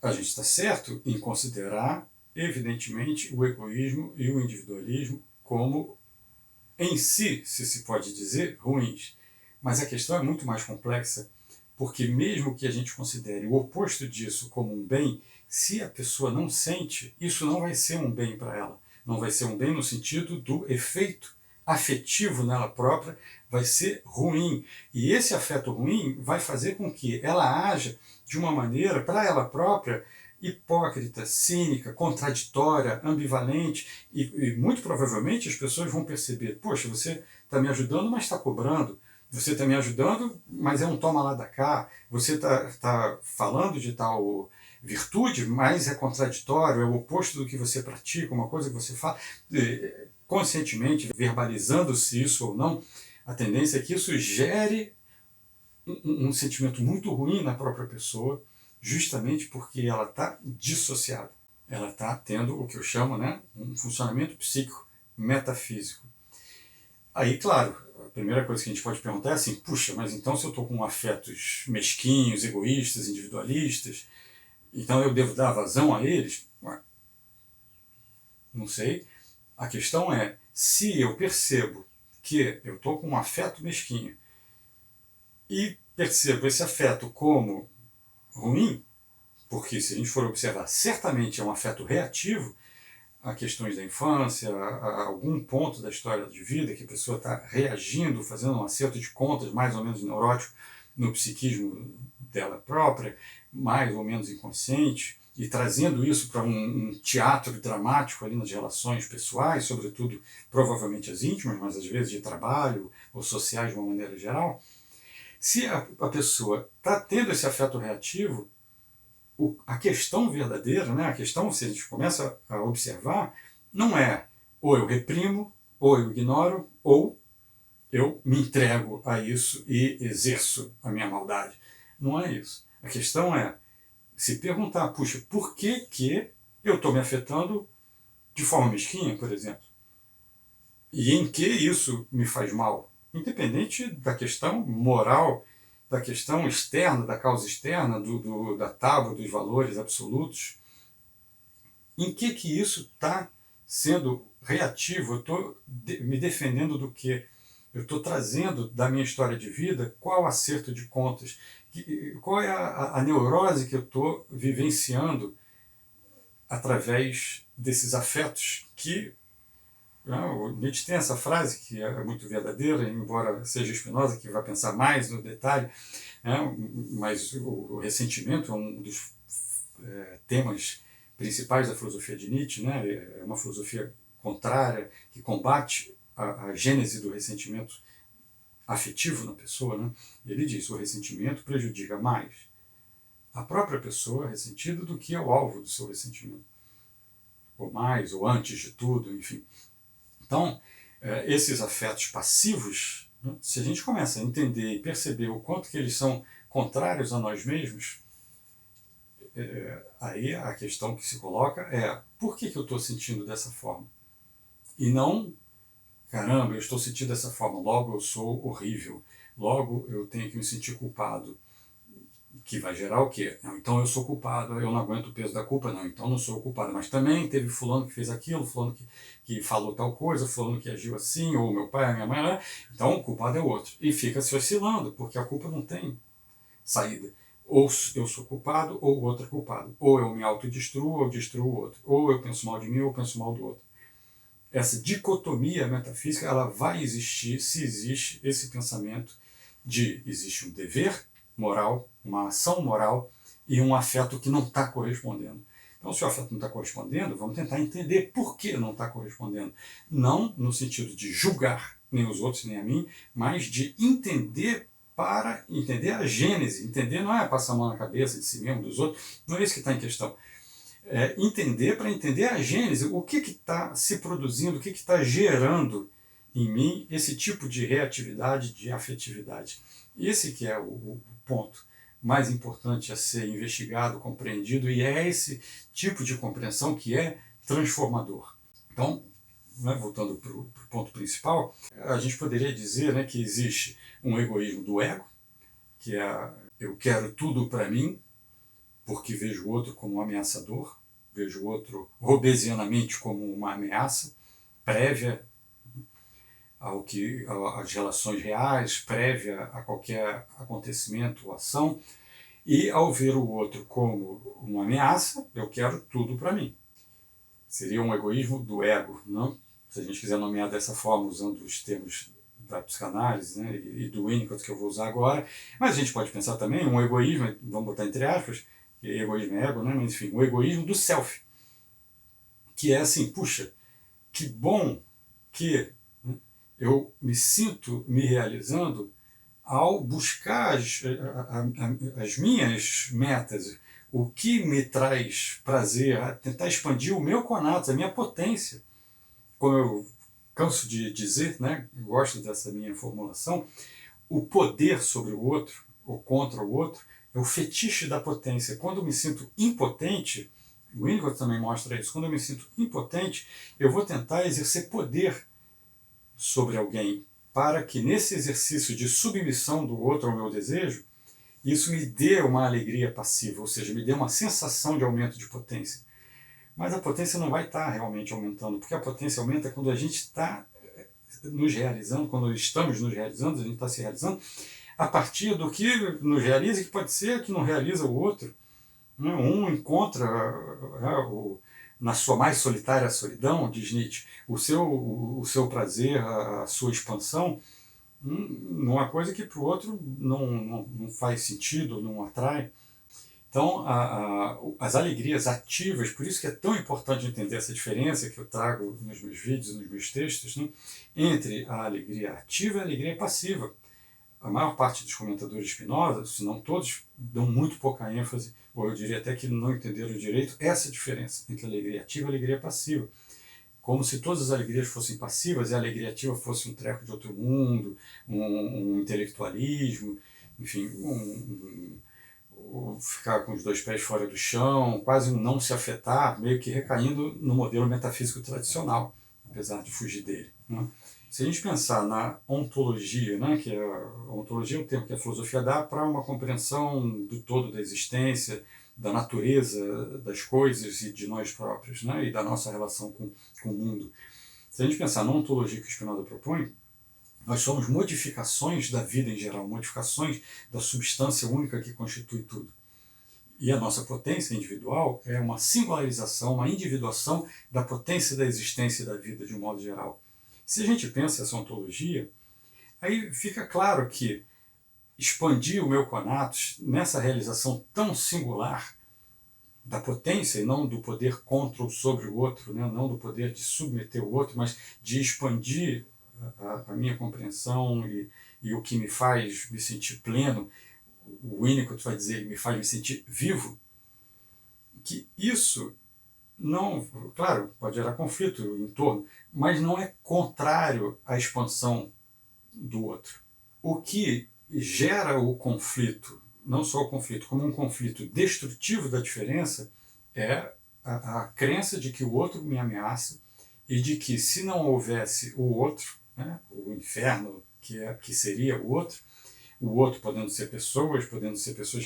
A gente está certo em considerar, evidentemente, o egoísmo e o individualismo como, em si, se pode dizer, ruins. Mas a questão é muito mais complexa, porque mesmo que a gente considere o oposto disso como um bem, se a pessoa não sente, isso não vai ser um bem para ela. Não vai ser um bem no sentido do efeito afetivo nela própria, vai ser ruim. E esse afeto ruim vai fazer com que ela haja de uma maneira, para ela própria, hipócrita, cínica, contraditória, ambivalente, e muito provavelmente as pessoas vão perceber, poxa, você está me ajudando, mas está cobrando. Você está me ajudando, mas é um toma lá da cá. Você está falando de tal virtude, mas é contraditório, é o oposto do que você pratica, uma coisa que você fala. Conscientemente, verbalizando-se isso ou não, a tendência é que isso gere um sentimento muito ruim na própria pessoa, justamente porque ela está dissociada. Ela está tendo o que eu chamo, né, um funcionamento psíquico metafísico. Aí, claro, a primeira coisa que a gente pode perguntar é assim, puxa, mas então se eu estou com afetos mesquinhos, egoístas, individualistas, então eu devo dar vazão a eles? Ué, não sei. A questão é, se eu percebo que eu estou com um afeto mesquinho e percebo esse afeto como ruim, porque se a gente for observar, certamente é um afeto reativo a questões da infância, a algum ponto da história de vida que a pessoa está reagindo, fazendo um acerto de contas mais ou menos neurótico no psiquismo dela própria, mais ou menos inconsciente, e trazendo isso para um teatro dramático ali nas relações pessoais, sobretudo provavelmente as íntimas, mas às vezes de trabalho ou sociais de uma maneira geral. Se a pessoa está tendo esse afeto reativo, a questão verdadeira, né, a questão, se a gente começa a observar, não é ou eu reprimo, ou eu ignoro, ou eu me entrego a isso e exerço a minha maldade. Não é isso. A questão é se perguntar, puxa, por que eu estou me afetando de forma mesquinha, por exemplo? E em que isso me faz mal? Independente da questão moral, da questão externa, da causa externa, da tábua dos valores absolutos, em que isso está sendo reativo? Eu estou me defendendo do quê? Eu estou trazendo da minha história de vida qual acerto de contas, qual é a neurose que eu estou vivenciando através desses afetos que o Nietzsche tem essa frase que é muito verdadeira, embora seja Spinoza que vai pensar mais no detalhe, né, mas o ressentimento é um dos temas principais da filosofia de Nietzsche, né, é uma filosofia contrária, que combate a gênese do ressentimento afetivo na pessoa. Né? Ele diz que o ressentimento prejudica mais a própria pessoa ressentida do que o alvo do seu ressentimento. Ou mais, ou antes de tudo, enfim. Então, esses afetos passivos, né, se a gente começa a entender e perceber o quanto que eles são contrários a nós mesmos, aí a questão que se coloca é por que eu estou sentindo dessa forma? E não, caramba, eu estou sentindo dessa forma, logo eu sou horrível, logo eu tenho que me sentir culpado. Que vai gerar o quê? Não, então eu sou culpado, eu não aguento o peso da culpa, não, então não sou culpado. Mas também teve fulano que fez aquilo, fulano que falou tal coisa, fulano que agiu assim, ou meu pai, a minha mãe, né? Então o culpado é o outro. E fica se oscilando, porque a culpa não tem saída. Ou eu sou culpado, ou o outro é culpado. Ou eu me autodestruo, ou destruo o outro. Ou eu penso mal de mim, ou eu penso mal do outro. Essa dicotomia metafísica, ela vai existir se existe esse pensamento de existe um dever moral, uma ação moral e um afeto que não está correspondendo. Então, se o afeto não está correspondendo, vamos tentar entender por que não está correspondendo. Não no sentido de julgar nem os outros nem a mim, mas de entender para entender a gênese. Entender não é passar a mão na cabeça de si mesmo, dos outros, não é isso que está em questão. Entender para entender a gênese, o que está se produzindo, o que está gerando em mim esse tipo de reatividade, de afetividade. Esse que é o ponto mais importante a ser investigado, compreendido, e é esse tipo de compreensão que é transformador. Então, né, voltando para o ponto principal, a gente poderia dizer, né, que existe um egoísmo do ego, que é eu quero tudo para mim, porque vejo o outro como um ameaçador, vejo o outro robesianamente como uma ameaça prévia às relações reais, prévia a qualquer acontecimento ou ação, e ao ver o outro como uma ameaça, eu quero tudo para mim. Seria um egoísmo do ego, não? Se a gente quiser nomear dessa forma, usando os termos da psicanálise, né, e do Winnicott que eu vou usar agora, mas a gente pode pensar também um egoísmo, vamos botar entre aspas, que egoísmo é ego, né, mas enfim, o egoísmo do self, que é assim, puxa, que bom que, né, eu me sinto me realizando ao buscar as minhas metas, o que me traz prazer, a tentar expandir o meu conatos, a minha potência. Como eu canso de dizer, né, eu gosto dessa minha formulação, o poder sobre o outro, ou contra o outro, é o fetiche da potência. Quando eu me sinto impotente, o Winnicott também mostra isso, quando eu me sinto impotente, eu vou tentar exercer poder sobre alguém, para que nesse exercício de submissão do outro ao meu desejo, isso me dê uma alegria passiva, ou seja, me dê uma sensação de aumento de potência. Mas a potência não vai estar realmente aumentando, porque a potência aumenta quando a gente está nos realizando, quando estamos nos realizando, a gente está se realizando, a partir do que nos realiza, que pode ser que não realiza o outro. Um encontra na sua mais solitária solidão, diz Nietzsche, o seu prazer, a sua expansão, numa coisa que para o outro não faz sentido, não atrai. Então, as alegrias ativas, por isso que é tão importante entender essa diferença que eu trago nos meus vídeos, nos meus textos, né, entre a alegria ativa e a alegria passiva. A maior parte dos comentadores de Spinoza, se não todos, dão muito pouca ênfase, ou eu diria até que não entenderam direito essa diferença entre a alegria ativa e a alegria passiva. Como se todas as alegrias fossem passivas e a alegria ativa fosse um treco de outro mundo, um intelectualismo, enfim, ficar com os dois pés fora do chão, quase um não se afetar, meio que recaindo no modelo metafísico tradicional, apesar de fugir dele, né? Se a gente pensar na ontologia, né, que a ontologia é um termo que a filosofia dá para uma compreensão do todo da existência, da natureza das coisas e de nós próprios, né, e da nossa relação com o mundo. Se a gente pensar na ontologia que o Spinoza propõe, nós somos modificações da vida em geral, modificações da substância única que constitui tudo. E a nossa potência individual é uma singularização, uma individuação da potência da existência e da vida de um modo geral. Se a gente pensa essa ontologia, aí fica claro que expandir o meu conatos nessa realização tão singular da potência e não do poder contra ou sobre o outro, né? Não do poder de submeter o outro, mas de expandir a minha compreensão e o que me faz me sentir pleno, o Winnicott vai dizer, me faz me sentir vivo, que isso não, claro, pode gerar conflito em torno, mas não é contrário à expansão do outro. O que gera o conflito, não só o conflito, como um conflito destrutivo da diferença, é a crença de que o outro me ameaça e de que se não houvesse o outro, né, o inferno que seria o outro podendo ser pessoas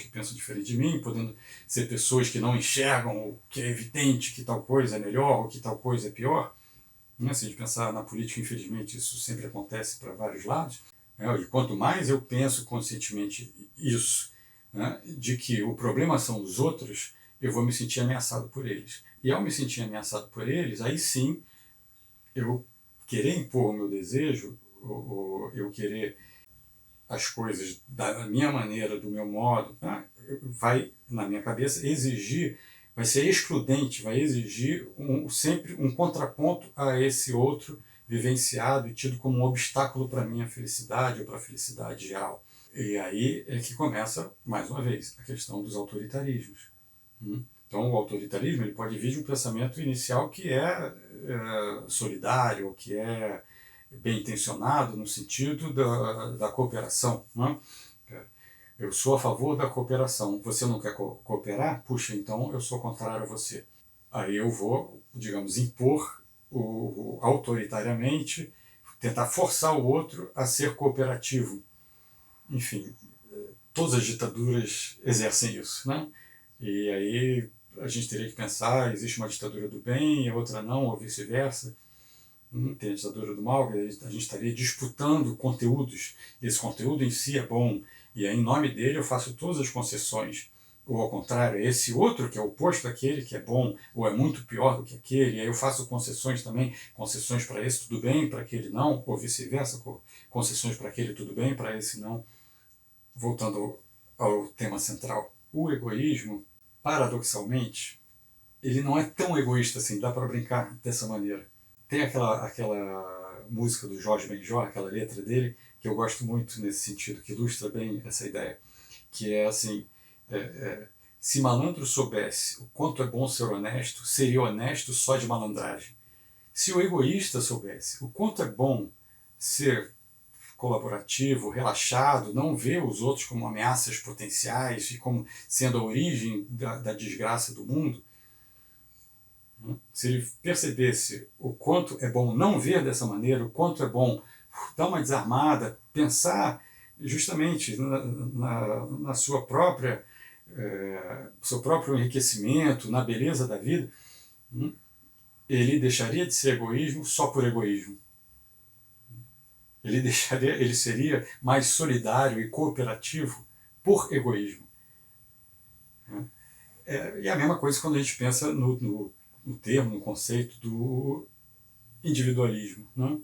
que pensam diferente de mim, podendo ser pessoas que não enxergam o que é evidente que tal coisa é melhor ou que tal coisa é pior. Se a gente pensar na política, infelizmente, isso sempre acontece para vários lados. E quanto mais eu penso conscientemente isso, né, de que o problema são os outros, eu vou me sentir ameaçado por eles. E ao me sentir ameaçado por eles, aí sim, eu querer impor o meu desejo, ou eu querer as coisas da minha maneira, do meu modo, tá? Vai, na minha cabeça, exigir, vai ser excludente, vai exigir sempre um contraponto a esse outro vivenciado e tido como um obstáculo para a minha felicidade ou para a felicidade geral. E aí é que começa, mais uma vez, a questão dos autoritarismos. Então, o autoritarismo ele pode vir de um pensamento inicial que é solidário, que é bem intencionado no sentido da cooperação, né? Eu sou a favor da cooperação. Você não quer cooperar? Puxa, então eu sou contrário a você. Aí eu vou, digamos, impor autoritariamente, tentar forçar o outro a ser cooperativo. enfim, todas as ditaduras exercem isso, né? E aí a gente teria que pensar, existe uma ditadura do bem e a outra não, ou vice-versa. Tem a ditadura do mal, a gente estaria disputando conteúdos. Esse conteúdo em si é bom, e aí, em nome dele eu faço todas as concessões. Ou ao contrário, esse outro que é oposto àquele, que é bom, ou é muito pior do que aquele, e aí eu faço concessões também, concessões para esse tudo bem, para aquele não, ou vice-versa, concessões para aquele tudo bem, para esse não. Voltando ao tema central, o egoísmo, paradoxalmente, ele não é tão egoísta assim, dá para brincar dessa maneira. Tem aquela música do Jorge Benjor, aquela letra dele, que eu gosto muito nesse sentido, que ilustra bem essa ideia, que é assim, é, é, se malandro soubesse o quanto é bom ser honesto, seria honesto só de malandragem. Se o egoísta soubesse o quanto é bom ser colaborativo, relaxado, não ver os outros como ameaças potenciais e como sendo a origem da desgraça do mundo, se ele percebesse o quanto é bom não ver dessa maneira, o quanto é bom dar uma desarmada, pensar justamente na sua própria, seu próprio enriquecimento, na beleza da vida, ele deixaria de ser egoísmo só por egoísmo. Ele seria mais solidário e cooperativo por egoísmo. E a mesma coisa quando a gente pensa no termo, no conceito do individualismo. Né?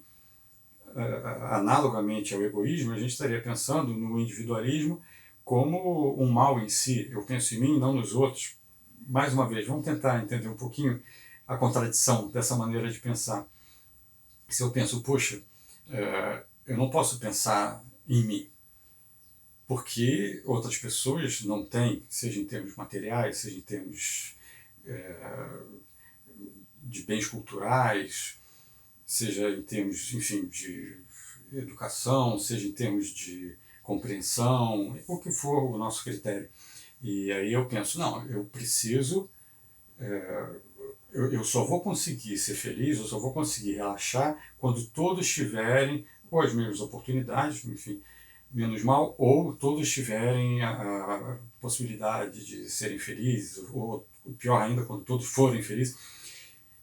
Analogamente ao egoísmo, a gente estaria pensando no individualismo como um mal em si. Eu penso em mim e não nos outros. Mais uma vez, vamos tentar entender um pouquinho a contradição dessa maneira de pensar. Se eu penso, poxa, eu não posso pensar em mim, porque outras pessoas não têm, seja em termos materiais, seja em termos de bens culturais, seja em termos, enfim, de educação, seja em termos de compreensão, o que for o nosso critério. E aí eu penso, não, eu preciso, eu só vou conseguir ser feliz, eu só vou conseguir relaxar quando todos tiverem, ou as mesmas oportunidades, enfim, menos mal, ou todos tiverem a possibilidade de serem felizes, ou pior ainda, quando todos forem felizes.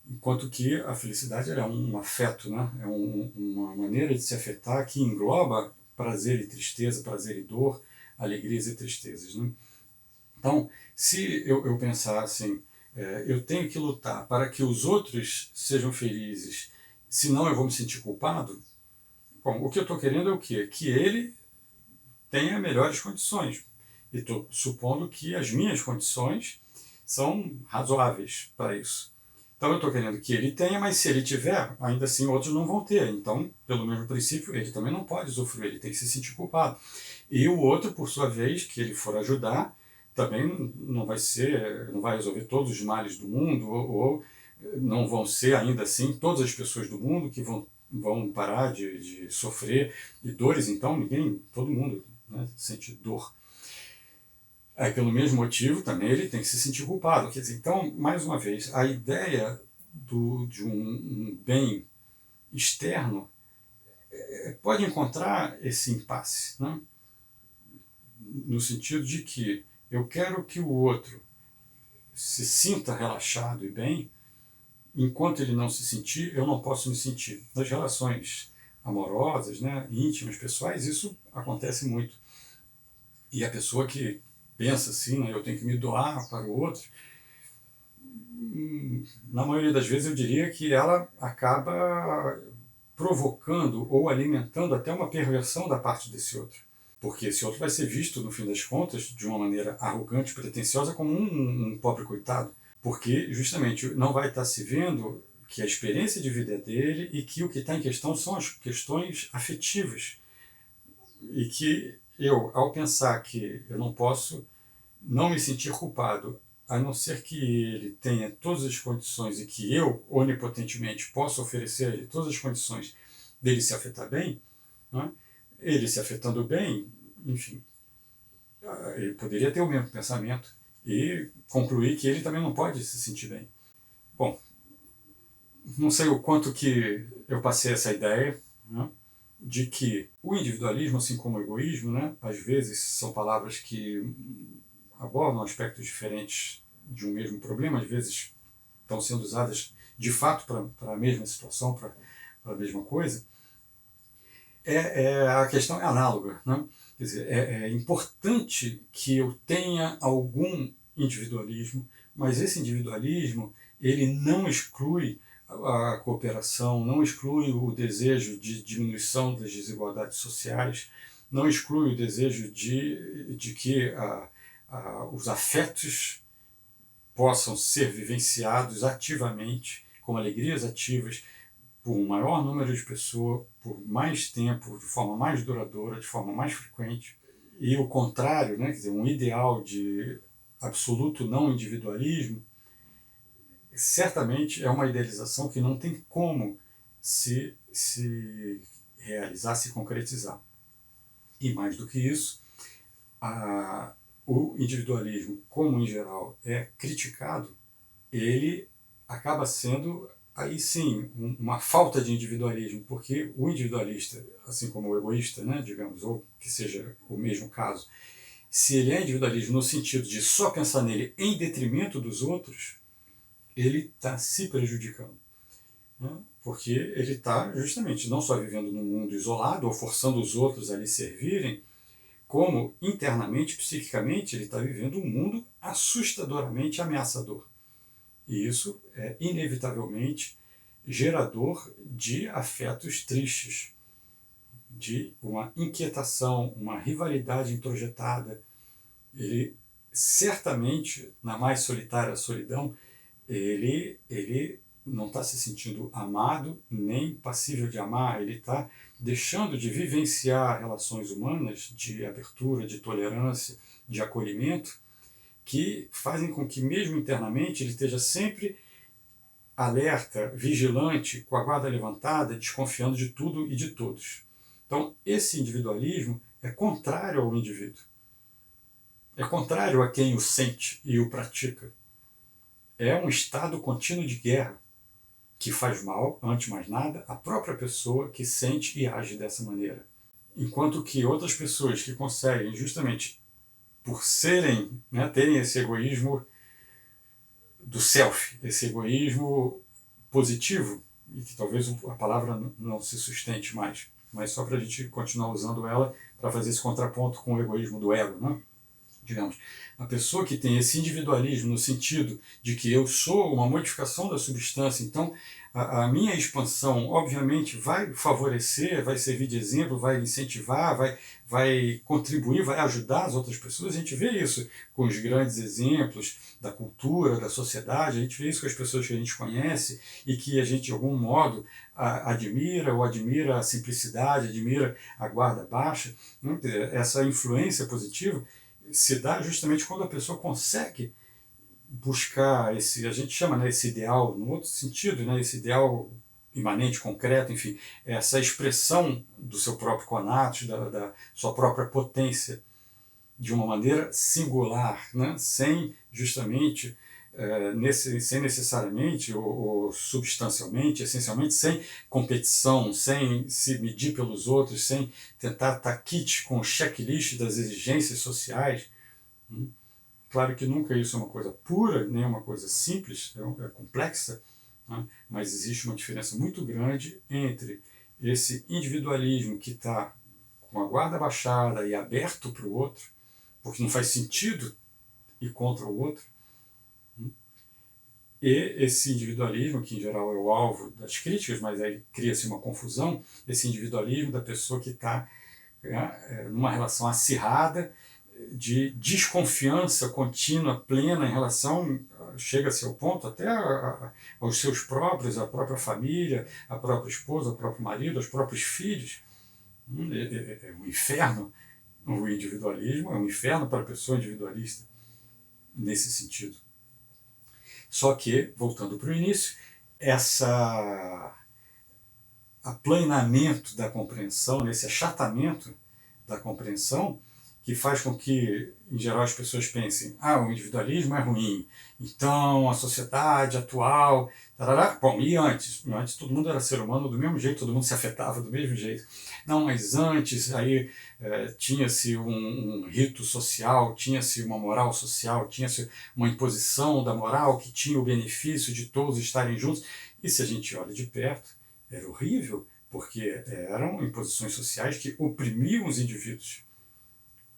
Enquanto que a felicidade é um afeto, né? É uma maneira de se afetar que engloba prazer e tristeza, prazer e dor, alegrias e tristezas. Né? Então, se eu pensar assim, eu tenho que lutar para que os outros sejam felizes, senão eu vou me sentir culpado, bom, o que eu estou querendo é o quê? Que ele tenha melhores condições. E estou supondo que as minhas condições são razoáveis para isso. Então eu estou querendo que ele tenha, mas se ele tiver, ainda assim outros não vão ter. Então, pelo mesmo princípio, ele também não pode usufruir, ele tem que se sentir culpado. E o outro, por sua vez, que ele for ajudar, também não vai ser, não vai resolver todos os males do mundo, ou não vão ser ainda assim todas as pessoas do mundo que vão parar de sofrer e dores. Então ninguém, todo mundo, né, sente dor. Aí, pelo mesmo motivo, também ele tem que se sentir culpado. Quer dizer, então, mais uma vez, a ideia de um bem externo pode encontrar esse impasse, né? No sentido de que eu quero que o outro se sinta relaxado e bem, enquanto ele não se sentir, eu não posso me sentir. Nas relações amorosas, né, íntimas, pessoais, isso acontece muito. E a pessoa que pensa assim, né, eu tenho que me doar para o outro, na maioria das vezes eu diria que ela acaba provocando ou alimentando até uma perversão da parte desse outro. Porque esse outro vai ser visto, no fim das contas, de uma maneira arrogante, pretensiosa, como um pobre coitado. Porque, justamente, não vai estar se vendo que a experiência de vida é dele e que o que está em questão são as questões afetivas. E que eu, ao pensar que eu não posso não me sentir culpado, a não ser que ele tenha todas as condições e que eu, onipotentemente, possa oferecer a ele todas as condições dele se afetar bem, né? Ele se afetando bem, enfim, ele poderia ter o mesmo pensamento e concluir que ele também não pode se sentir bem. Bom, não sei o quanto que eu passei essa ideia, né? de que o individualismo, assim como o egoísmo, né, às vezes são palavras que abordam aspectos diferentes de um mesmo problema, às vezes estão sendo usadas de fato para a mesma situação, para a mesma coisa, a questão é análoga. Né? Quer dizer, é importante que eu tenha algum individualismo, mas esse individualismo ele não exclui a cooperação, não exclui o desejo de diminuição das desigualdades sociais, não exclui o desejo de que os afetos possam ser vivenciados ativamente, com alegrias ativas, por um maior número de pessoas, por mais tempo, de forma mais duradoura, de forma mais frequente. E o contrário, né, quer dizer, um ideal de absoluto não individualismo, certamente é uma idealização que não tem como se realizar, se concretizar. E mais do que isso, o individualismo, como em geral é criticado, ele acaba sendo, aí sim, uma falta de individualismo, porque o individualista, assim como o egoísta, né, digamos, ou que seja o mesmo caso, se ele é individualismo no sentido de só pensar nele em detrimento dos outros, ele está se prejudicando. Né? Porque ele está justamente não só vivendo num mundo isolado ou forçando os outros a lhe servirem, como internamente, psiquicamente, ele está vivendo um mundo assustadoramente ameaçador. E isso é inevitavelmente gerador de afetos tristes, de uma inquietação, uma rivalidade introjetada. Ele certamente, na mais solitária solidão, ele não está se sentindo amado nem passível de amar, ele está deixando de vivenciar relações humanas de abertura, de tolerância, de acolhimento, que fazem com que mesmo internamente ele esteja sempre alerta, vigilante, com a guarda levantada, desconfiando de tudo e de todos. Então, esse individualismo é contrário ao indivíduo. É contrário a quem o sente e o pratica. É um estado contínuo de guerra que faz mal, antes de mais nada, à própria pessoa que sente e age dessa maneira. Enquanto que outras pessoas que conseguem, justamente por serem, né, terem esse egoísmo do self, esse egoísmo positivo, e que talvez a palavra não se sustente mais, mas só para a gente continuar usando ela para fazer esse contraponto com o egoísmo do ego, né? Digamos, a pessoa que tem esse individualismo no sentido de que eu sou uma modificação da substância, então a minha expansão obviamente vai favorecer, vai servir de exemplo, vai incentivar, vai contribuir, vai ajudar as outras pessoas. A gente vê isso com os grandes exemplos da cultura, da sociedade, a gente vê isso com as pessoas que a gente conhece e que a gente de algum modo admira, ou admira a simplicidade, admira a guarda baixa. Essa influência positiva se dá justamente quando a pessoa consegue buscar esse, a gente chama, né, esse ideal, no outro sentido, né, esse ideal imanente, concreto, enfim, essa expressão do seu próprio conato, da sua própria potência, de uma maneira singular, né, sem justamente, sem necessariamente ou substancialmente, essencialmente, sem competição, sem se medir pelos outros, sem tentar estar kit com o checklist das exigências sociais. Claro que nunca isso é uma coisa pura, nem uma coisa simples, é complexa, né? Mas existe uma diferença muito grande entre esse individualismo que está com a guarda baixada e aberto para o outro, porque não faz sentido ir contra o outro, e esse individualismo, que em geral é o alvo das críticas, mas aí cria-se uma confusão, esse individualismo da pessoa que está numa relação acirrada, de desconfiança contínua, plena em relação, chega-se ao ponto até aos seus próprios, à própria família, à própria esposa, ao próprio marido, aos próprios filhos. É um inferno o individualismo, é um inferno para a pessoa individualista nesse sentido. Só que, voltando para o início, essa aplanamento da compreensão, esse achatamento da compreensão, que faz com que, em geral, as pessoas pensem: o individualismo é ruim, então a sociedade atual... Tarará. Bom, e antes? Antes todo mundo era ser humano do mesmo jeito, todo mundo se afetava do mesmo jeito. Não, mas antes aí tinha-se um rito social, tinha-se uma moral social, tinha-se uma imposição da moral que tinha o benefício de todos estarem juntos. E se a gente olha de perto, era horrível, porque eram imposições sociais que oprimiam os indivíduos,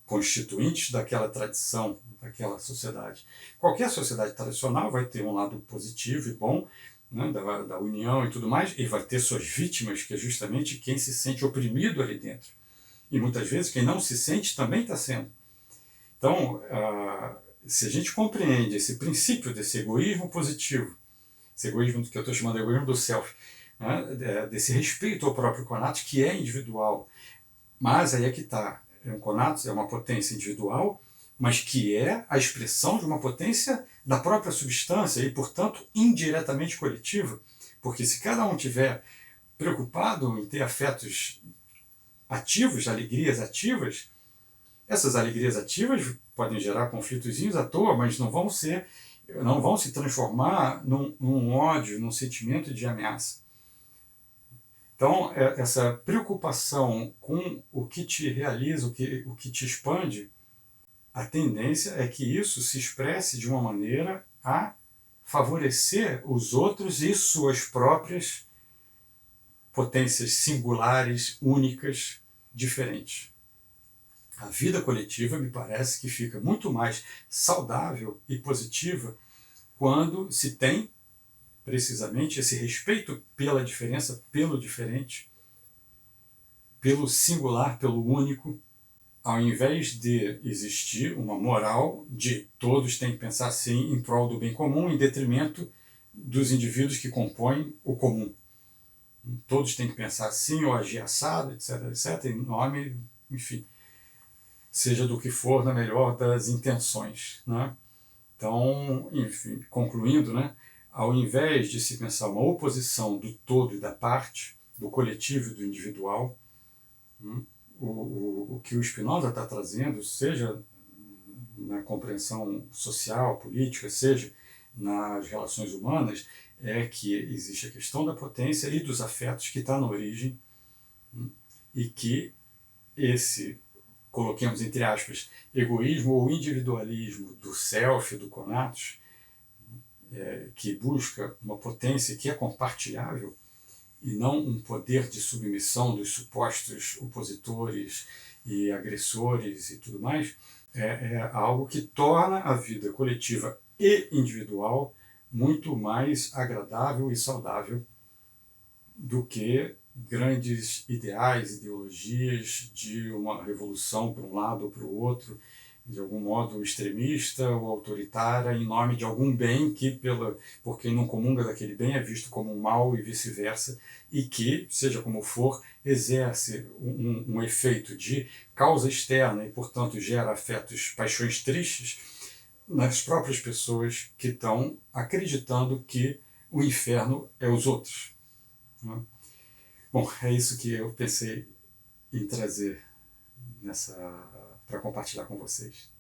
constituintes daquela tradição, daquela sociedade. Qualquer sociedade tradicional vai ter um lado positivo e bom, né, da união e tudo mais, e vai ter suas vítimas, que é justamente quem se sente oprimido ali dentro. E muitas vezes quem não se sente também está sendo. Então, se a gente compreende esse princípio desse egoísmo positivo, esse egoísmo que eu estou chamando de egoísmo do self, né, desse respeito ao próprio conatos, que é individual, mas aí é que está. O conatos é uma potência individual, mas que é a expressão de uma potência da própria substância e, portanto, indiretamente coletiva. Porque se cada um tiver preocupado em ter afetos ativos, alegrias ativas, essas alegrias ativas podem gerar conflitozinhos à toa, mas não vão se transformar num ódio, num sentimento de ameaça. Então, essa preocupação com o que te realiza, o que te expande, a tendência é que isso se expresse de uma maneira a favorecer os outros e suas próprias potências singulares, únicas, diferentes. A vida coletiva me parece que fica muito mais saudável e positiva quando se tem precisamente esse respeito pela diferença, pelo diferente, pelo singular, pelo único, ao invés de existir uma moral de todos têm que pensar assim em prol do bem comum, em detrimento dos indivíduos que compõem o comum. Todos têm que pensar assim ou agir assado, etc, etc, em nome, enfim, seja do que for, na melhor das intenções, né? Então, enfim, concluindo, né, ao invés de se pensar uma oposição do todo e da parte, do coletivo e do individual, o que o Spinoza está trazendo, seja na compreensão social, política, seja nas relações humanas, é que existe a questão da potência e dos afetos que está na origem, e que esse, coloquemos entre aspas, egoísmo ou individualismo do self, do conatos, que busca uma potência que é compartilhável e não um poder de submissão dos supostos opositores e agressores e tudo mais, é algo que torna a vida coletiva e individual muito mais agradável e saudável do que grandes ideais, ideologias de uma revolução para um lado ou para o outro, de algum modo extremista ou autoritária, em nome de algum bem que, por quem não comunga daquele bem, é visto como um mal e vice-versa, e que, seja como for, exerce um efeito de causa externa e, portanto, gera afetos, paixões tristes nas próprias pessoas que estão acreditando que o inferno é os outros. Bom, é isso que eu pensei em trazer para compartilhar com vocês.